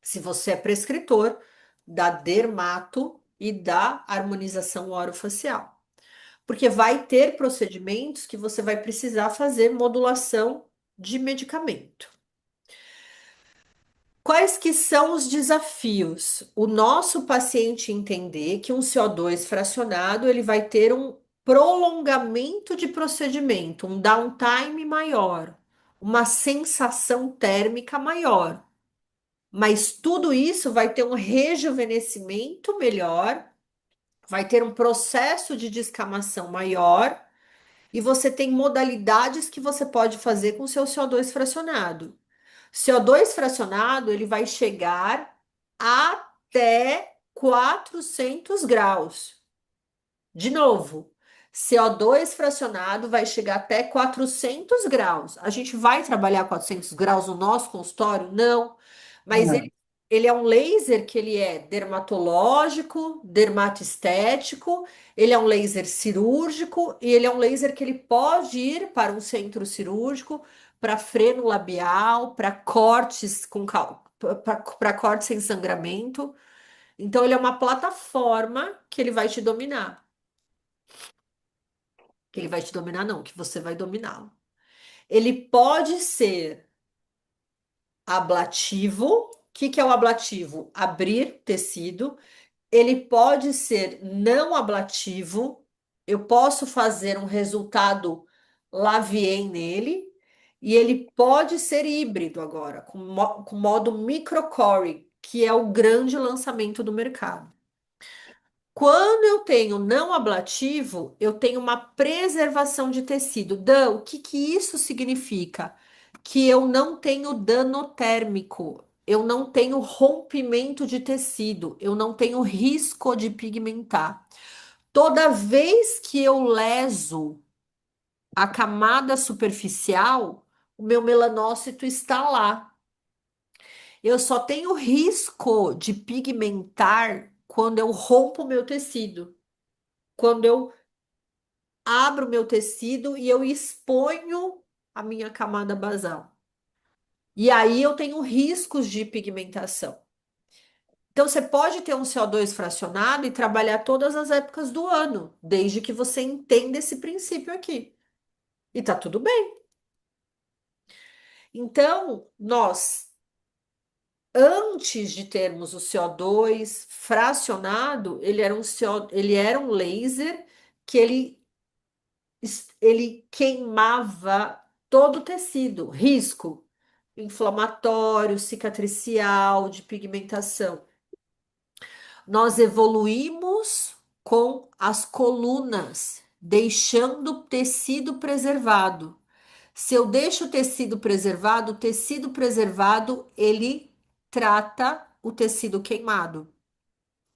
Se você é prescritor, da dermato e da harmonização orofacial. Porque vai ter procedimentos que você vai precisar fazer modulação de medicamento. Quais que são os desafios? O nosso paciente entender que um CO2 fracionado ele vai ter um prolongamento de procedimento, um downtime maior, uma sensação térmica maior. Mas tudo isso vai ter um rejuvenescimento melhor, vai ter um processo de descamação maior e você tem modalidades que você pode fazer com seu CO2 fracionado. CO2 fracionado, ele vai chegar até 400 graus. De novo, CO2 fracionado vai chegar até 400 graus. A gente vai trabalhar 400 graus no nosso consultório? Não. Mas Não. ele é um laser que ele é dermatológico, dermatoestético, ele é um laser cirúrgico e ele é um laser que ele pode ir para um centro cirúrgico, para freno labial, para cortes com para cortes sem sangramento. Então, ele é uma plataforma que ele vai te dominar. Que ele vai te dominar, não, que você vai dominá-lo. Ele pode ser ablativo. O que que é o ablativo? Abrir tecido. Ele pode ser não ablativo. Eu posso fazer um resultado Lavien nele. E ele pode ser híbrido agora, com modo microcore, que é o grande lançamento do mercado. Quando eu tenho não ablativo, eu tenho uma preservação de tecido. Dan, o que que isso significa? Que eu não tenho dano térmico, eu não tenho rompimento de tecido, eu não tenho risco de pigmentar. Toda vez que eu leso a camada superficial, o meu melanócito está lá. Eu só tenho risco de pigmentar quando eu rompo o meu tecido. Quando eu abro meu tecido e eu exponho a minha camada basal. E aí eu tenho riscos de pigmentação. Então você pode ter um CO2 fracionado e trabalhar todas as épocas do ano, desde que você entenda esse princípio aqui. E tá tudo bem. Então, nós, antes de termos o CO2 fracionado, ele era um laser que ele queimava todo o tecido, risco inflamatório, cicatricial, de pigmentação. Nós evoluímos com as colunas deixando o tecido preservado. Se eu deixo o tecido preservado, ele trata o tecido queimado,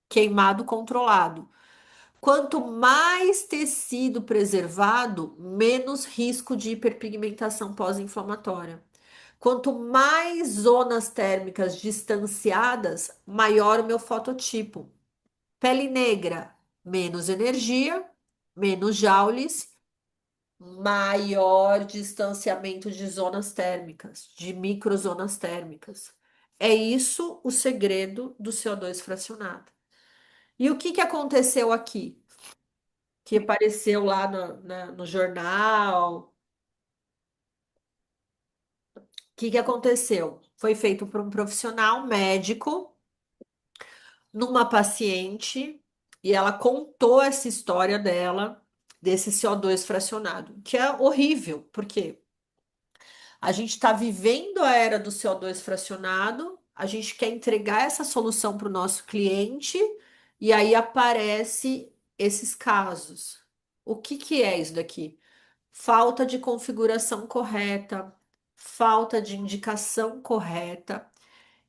queimado controlado. Quanto mais tecido preservado, menos risco de hiperpigmentação pós-inflamatória. Quanto mais zonas térmicas distanciadas, maior o meu fototipo. Pele negra, menos energia, menos joules, maior distanciamento de zonas térmicas, de microzonas térmicas. É isso o segredo do CO2 fracionado. E o que que aconteceu aqui? Que apareceu lá no jornal. O que que aconteceu? Foi feito por um profissional médico numa paciente e ela contou essa história dela, desse CO2 fracionado, que é horrível, porque a gente está vivendo a era do CO2 fracionado, a gente quer entregar essa solução para o nosso cliente e aí aparece esses casos. O que que é isso daqui? Falta de configuração correta, falta de indicação correta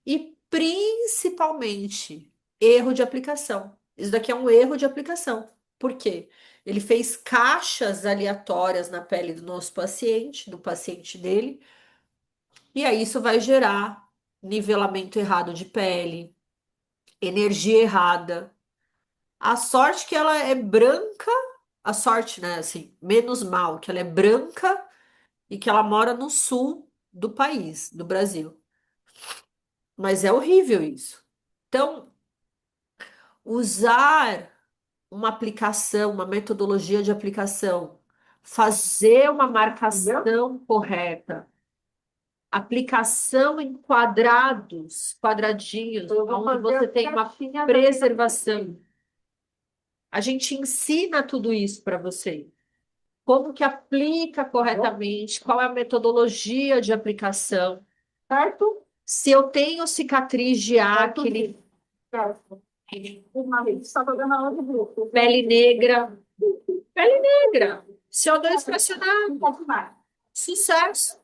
e principalmente erro de aplicação. Isso daqui é um erro de aplicação. Por quê? Ele fez caixas aleatórias na pele do nosso paciente, do paciente dele, e aí isso vai gerar nivelamento errado de pele, energia errada. A sorte que ela é branca, a sorte, né, assim, menos mal que ela é branca e que ela mora no sul do país, do Brasil. Mas é horrível isso. Então, usar uma aplicação, uma metodologia de aplicação, fazer uma marcação correta, aplicação em quadrados, quadradinhos, onde você tem uma preservação. A gente ensina tudo isso para você. Como que aplica corretamente, qual é a metodologia de aplicação, certo? Se eu tenho cicatriz de acne, pele negra, pele negra, CO2 fracionado, sucesso.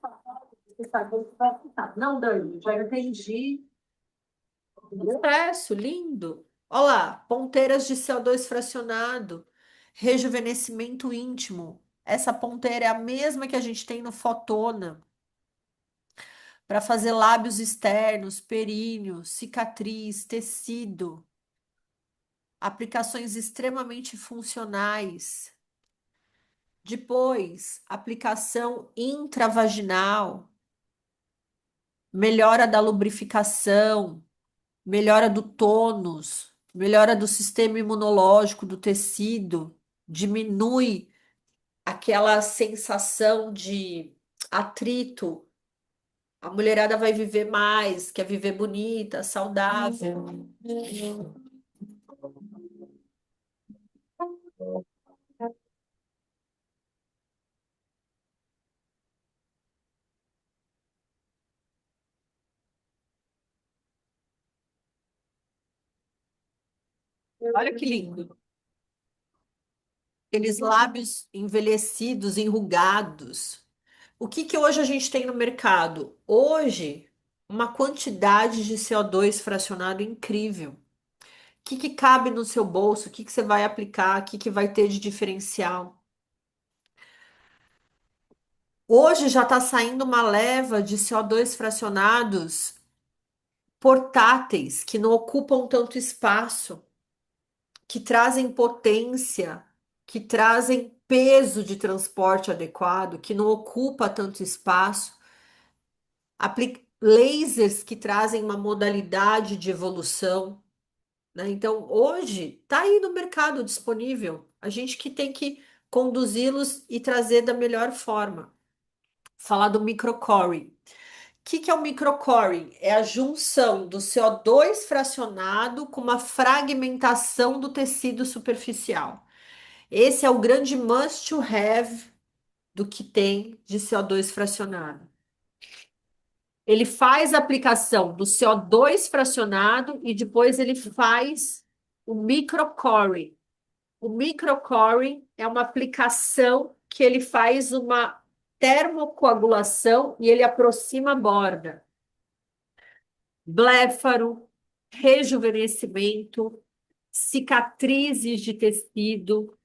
Não, Dani, já entendi. Sucesso, lindo. Olha lá, ponteiras de CO2 fracionado, rejuvenescimento íntimo. Essa ponteira é a mesma que a gente tem no Fotona para fazer lábios externos, períneo, cicatriz, tecido. Aplicações extremamente funcionais. Depois, aplicação intravaginal, melhora da lubrificação, melhora do tônus, melhora do sistema imunológico do tecido, diminui aquela sensação de atrito. A mulherada vai viver mais, quer viver bonita, saudável. Olha que lindo. Aqueles lábios envelhecidos, enrugados. O que que hoje a gente tem no mercado? Hoje, uma quantidade de CO2 fracionado incrível. O que que cabe no seu bolso? O que que você vai aplicar? O que que vai ter de diferencial? Hoje já está saindo uma leva de CO2 fracionados portáteis, que não ocupam tanto espaço, que trazem potência, que trazem peso de transporte adequado, que não ocupa tanto espaço. Lasers que trazem uma modalidade de evolução, né? Então, hoje está aí no mercado disponível. A gente que tem que conduzi-los e trazer da melhor forma. Falar do microcoring. O que que é o microcoring? É a junção do CO2 fracionado com uma fragmentação do tecido superficial. Esse é o grande must to have do que tem de CO2 fracionado. Ele faz a aplicação do CO2 fracionado e depois ele faz o microcoring. O microcoring é uma aplicação que ele faz uma termocoagulação e ele aproxima a borda. Blέφaro, rejuvenescimento, cicatrizes de tecido.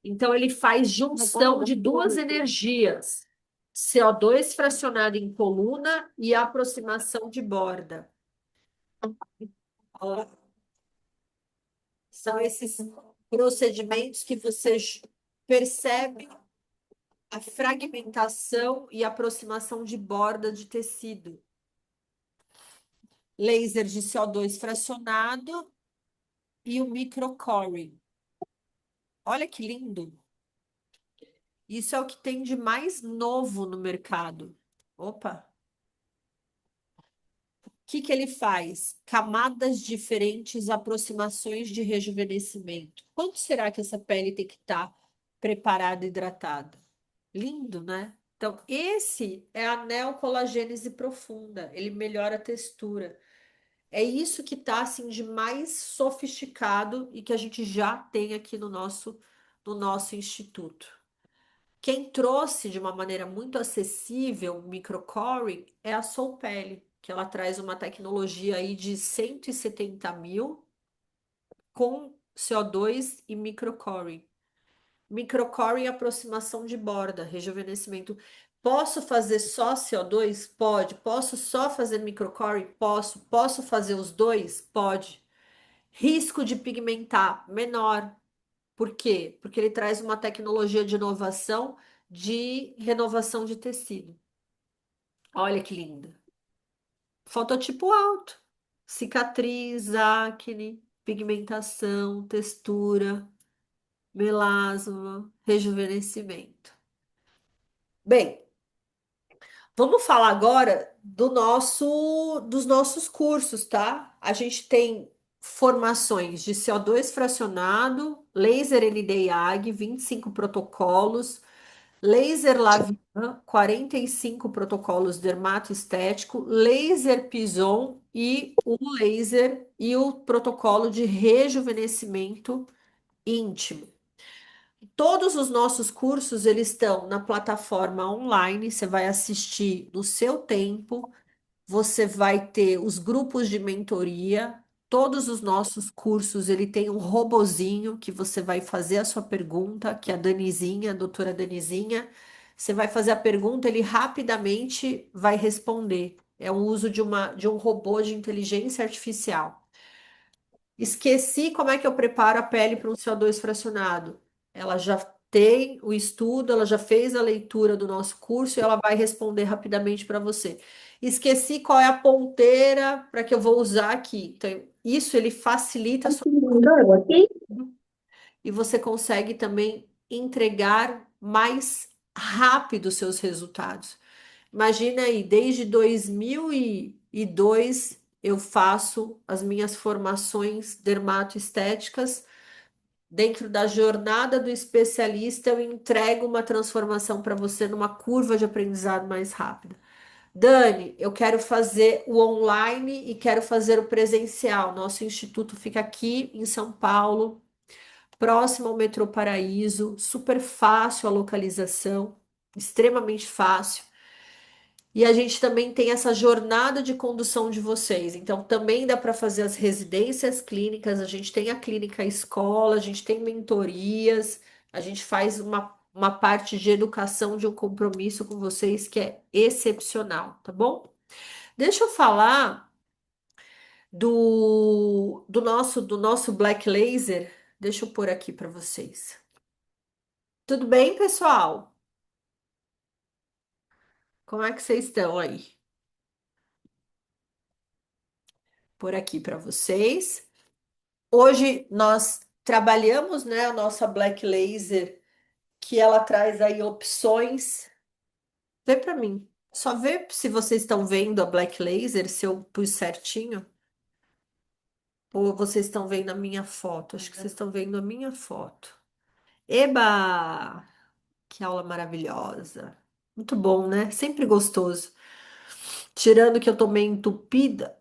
Então, ele faz junção de duas energias: CO2 fracionado em coluna e aproximação de borda. Ó, são esses procedimentos que você percebe a fragmentação e aproximação de borda de tecido. Laser de CO2 fracionado e o microcoring. Olha que lindo! Isso é o que tem de mais novo no mercado. Opa! O que que ele faz? Camadas diferentes, aproximações de rejuvenescimento. Quanto será que essa pele tem que estar preparada e hidratada? Lindo, né? Então, esse é a neocolagênese profunda. Ele melhora a textura. É isso que está assim de mais sofisticado e que a gente já tem aqui no nosso instituto. Quem trouxe de uma maneira muito acessível o microcoring é a Soulpele, que ela traz uma tecnologia aí de 170 mil com CO2 e microcoring. Microcoring, aproximação de borda, rejuvenescimento. Posso fazer só CO2? Pode. Posso só fazer microcoring? Posso. Posso fazer os dois? Pode. Risco de pigmentar menor. Por quê? Porque ele traz uma tecnologia de inovação de renovação de tecido. Olha que linda. Fototipo alto. Cicatriz, acne, pigmentação, textura, melasma, rejuvenescimento. Bem, vamos falar agora dos nossos cursos, tá? A gente tem formações de CO2 fracionado, laser ND-IAG, 25 protocolos, laser Lavian, 45 protocolos dermatoestético, laser Pison e o laser e o protocolo de rejuvenescimento íntimo. Todos os nossos cursos, eles estão na plataforma online, você vai assistir no seu tempo, você vai ter os grupos de mentoria, todos os nossos cursos, ele tem um robozinho que você vai fazer a sua pergunta, que é a Danizinha, a doutora Danizinha, você vai fazer a pergunta, ele rapidamente vai responder. É o uso de um robô de inteligência artificial. Esqueci como é que eu preparo a pele para um CO2 fracionado. Ela já tem o estudo, ela já fez a leitura do nosso curso e ela vai responder rapidamente para você. Esqueci qual é a ponteira para que eu vou usar aqui. Então, isso ele facilita a sua e você consegue também entregar mais rápido os seus resultados. Imagina aí, desde 2002 eu faço as minhas formações dermatoestéticas. Dentro da jornada do especialista, eu entrego uma transformação para você numa curva de aprendizado mais rápida. Dani, eu quero fazer o online e quero fazer o presencial. Nosso instituto fica aqui em São Paulo, próximo ao metrô Paraíso, super fácil a localização, extremamente fácil. E a gente também tem essa jornada de condução de vocês. Então, também dá para fazer as residências clínicas, a gente tem a clínica escola, a gente tem mentorias, a gente faz uma parte de educação, de um compromisso com vocês que é excepcional, tá bom? Deixa eu falar do nosso Black Laser. Deixa eu pôr aqui para vocês. Tudo bem, pessoal? Como é que vocês estão aí? Por aqui para vocês. Hoje nós trabalhamos, né, a nossa Black Laser, que ela traz aí opções. Vê para mim. Só vê se vocês estão vendo a Black Laser, se eu pus certinho. Ou vocês estão vendo a minha foto? Acho que vocês estão vendo a minha foto. Eba! Que aula maravilhosa. Muito bom, né? Sempre gostoso. Tirando que eu tô meio entupida.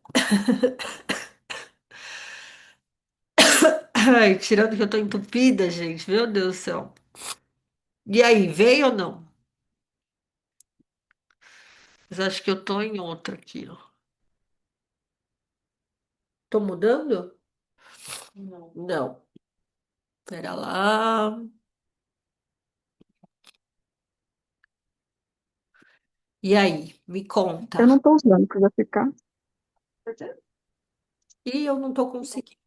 Ai, tirando que eu tô entupida, gente. Meu Deus do céu. E aí, veio ou não? Mas acho que eu tô em outra aqui, ó. Tô mudando? Não. Não. Pera lá. E aí, me Eu conta. não tô usando, pra ficar. E eu não tô conseguindo.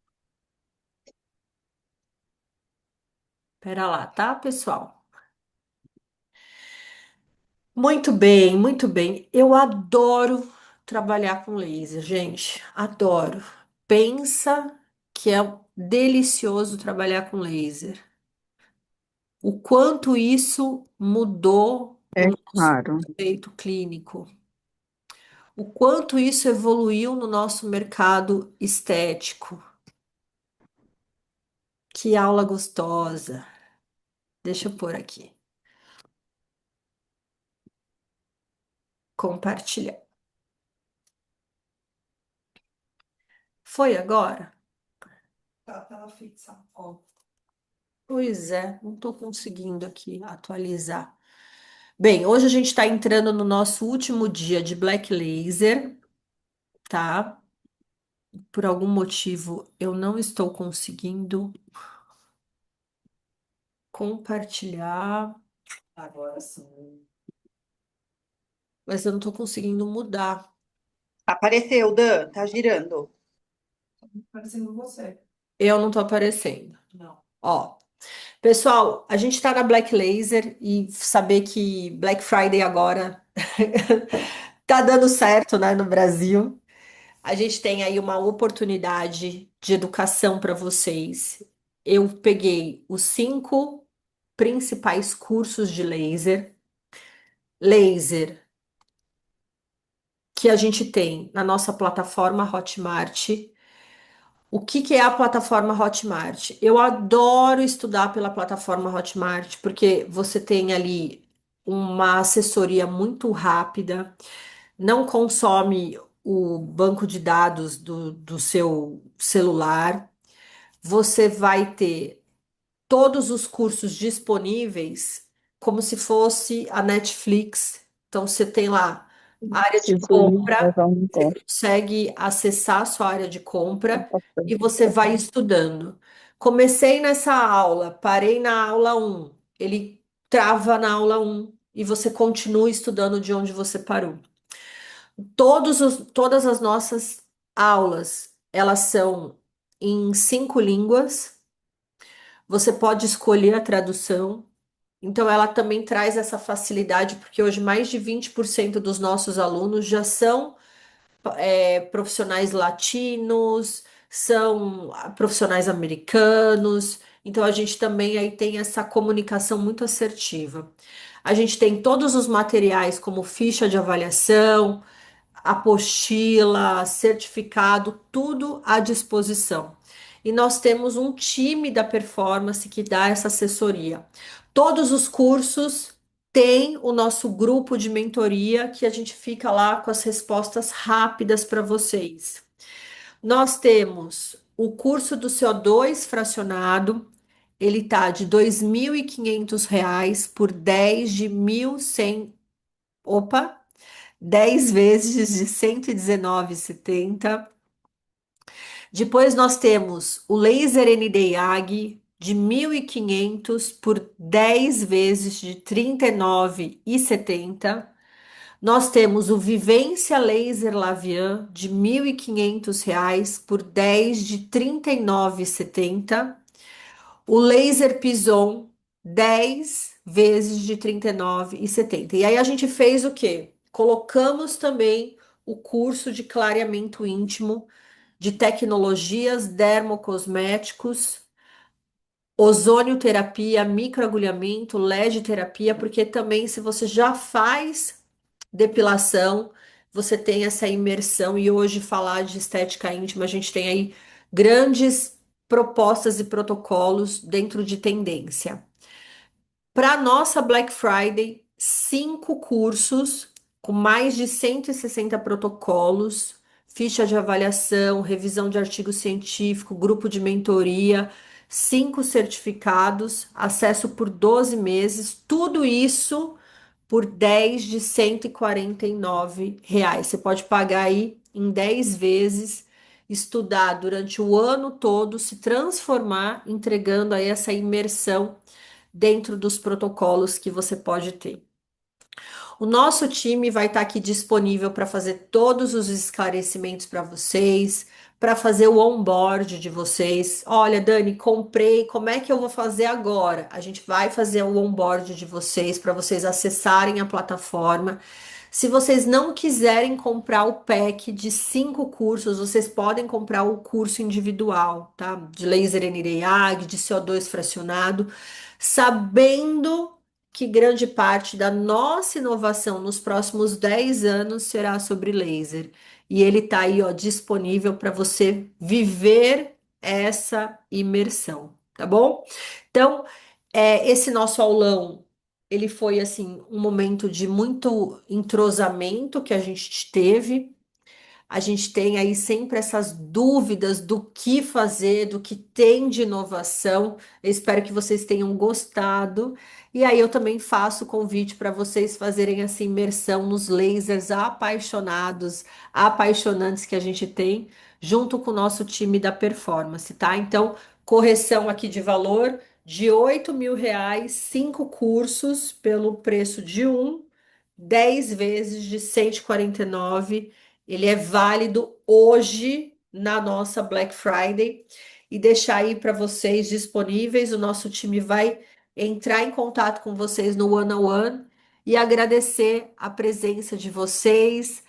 Pera lá, tá, pessoal? Muito bem, muito bem. Eu adoro trabalhar com laser, gente. Adoro. Pensa que é delicioso trabalhar com laser. O quanto isso mudou o É nosso claro. conceito clínico. O quanto isso evoluiu no nosso mercado estético. Que aula gostosa. Deixa eu pôr aqui. Compartilhar. Foi agora? Tá, tava fixa. Ó. Pois é, não estou conseguindo aqui atualizar. Bem, hoje a gente está entrando no nosso último dia de Black Laser, tá? Por algum motivo eu não estou conseguindo compartilhar, Agora sim. mas eu não estou conseguindo mudar. Apareceu, Dan, tá girando. Parecendo você. Eu não estou aparecendo. Não. Ó, pessoal, a gente está na Black Laser e saber que Black Friday agora tá dando certo, né, no Brasil. A gente tem aí uma oportunidade de educação para vocês. Eu peguei os 5 principais cursos de laser que a gente tem na nossa plataforma Hotmart. O que que é a plataforma Hotmart? Eu adoro estudar pela plataforma Hotmart, porque você tem ali uma assessoria muito rápida, não consome o banco de dados do seu celular. Você vai ter todos os cursos disponíveis como se fosse a Netflix. Então, você tem lá a área de Preciso ir compra, levar um você negócio. consegue acessar a sua área de Não compra posso. e você vai estudando. Comecei nessa aula, parei na aula 1, ele trava na aula 1 e você continua estudando de onde você parou. Todas as nossas aulas, elas são em 5 línguas. Você pode escolher a tradução. Então, ela também traz essa facilidade, porque hoje mais de 20% dos nossos alunos já são profissionais latinos, são profissionais americanos. Então, a gente também aí tem essa comunicação muito assertiva. A gente tem todos os materiais, como ficha de avaliação, apostila, certificado, tudo à disposição. E nós temos um time da performance que dá essa assessoria. Todos os cursos têm o nosso grupo de mentoria que a gente fica lá com as respostas rápidas para vocês. Nós temos o curso do CO2 fracionado, ele tá de R$ 2.500 por 10 de 1.100. Opa! 10 vezes de 119,70. Depois nós temos o Laser ND-YAG de 1.500 por 10 vezes de 39,70. Nós temos o Vivência Laser Lavian de R$ 1.500 por 10 de 39,70. O laser Pison, 10 vezes de 39,70. E aí a gente fez o quê? Colocamos também o curso de clareamento íntimo, de tecnologias dermocosméticos, ozonioterapia, microagulhamento, LED terapia, porque também se você já faz depilação, você tem essa imersão e hoje falar de estética íntima, a gente tem aí grandes propostas e protocolos dentro de tendência. Para nossa Black Friday, 5 cursos com mais de 160 protocolos, ficha de avaliação, revisão de artigo científico, grupo de mentoria. 5 certificados, acesso por 12 meses, tudo isso por 10 de R$ 149. Você pode pagar aí em 10 vezes, estudar durante o ano todo, se transformar, entregando aí essa imersão dentro dos protocolos que você pode ter. O nosso time vai estar aqui disponível para fazer todos os esclarecimentos para vocês, para fazer o onboard de vocês. Olha, Dani, comprei, como é que eu vou fazer agora? A gente vai fazer o onboard de vocês para vocês acessarem a plataforma. Se vocês não quiserem comprar o pack de 5 cursos, vocês podem comprar o curso individual, tá? De laser NIREAG, de CO2 fracionado, sabendo que grande parte da nossa inovação nos próximos 10 anos será sobre laser. E ele está aí, ó, disponível para você viver essa imersão, tá bom? Então, esse nosso aulão, ele foi, assim, um momento de muito entrosamento que a gente teve. A gente tem aí sempre essas dúvidas do que fazer, do que tem de inovação. Eu espero que vocês tenham gostado. E aí eu também faço o convite para vocês fazerem essa imersão nos lasers apaixonados, apaixonantes que a gente tem, junto com o nosso time da performance, tá? Então, correção aqui de valor de R$ 8.000, 5 cursos pelo preço de um, 10 vezes de 149. Ele é válido hoje na nossa Black Friday e deixar aí para vocês disponíveis. O nosso time vai entrar em contato com vocês no one-on-one e agradecer a presença de vocês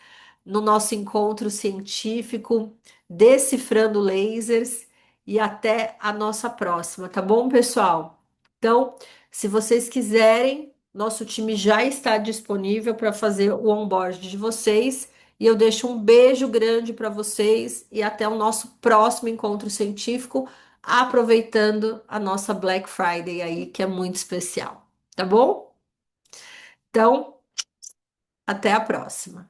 no nosso encontro científico, decifrando lasers, e até a nossa próxima, tá bom, pessoal? Então, se vocês quiserem, nosso time já está disponível para fazer o onboard de vocês. E eu deixo um beijo grande para vocês e até o nosso próximo encontro científico, aproveitando a nossa Black Friday aí, que é muito especial, tá bom? Então, até a próxima.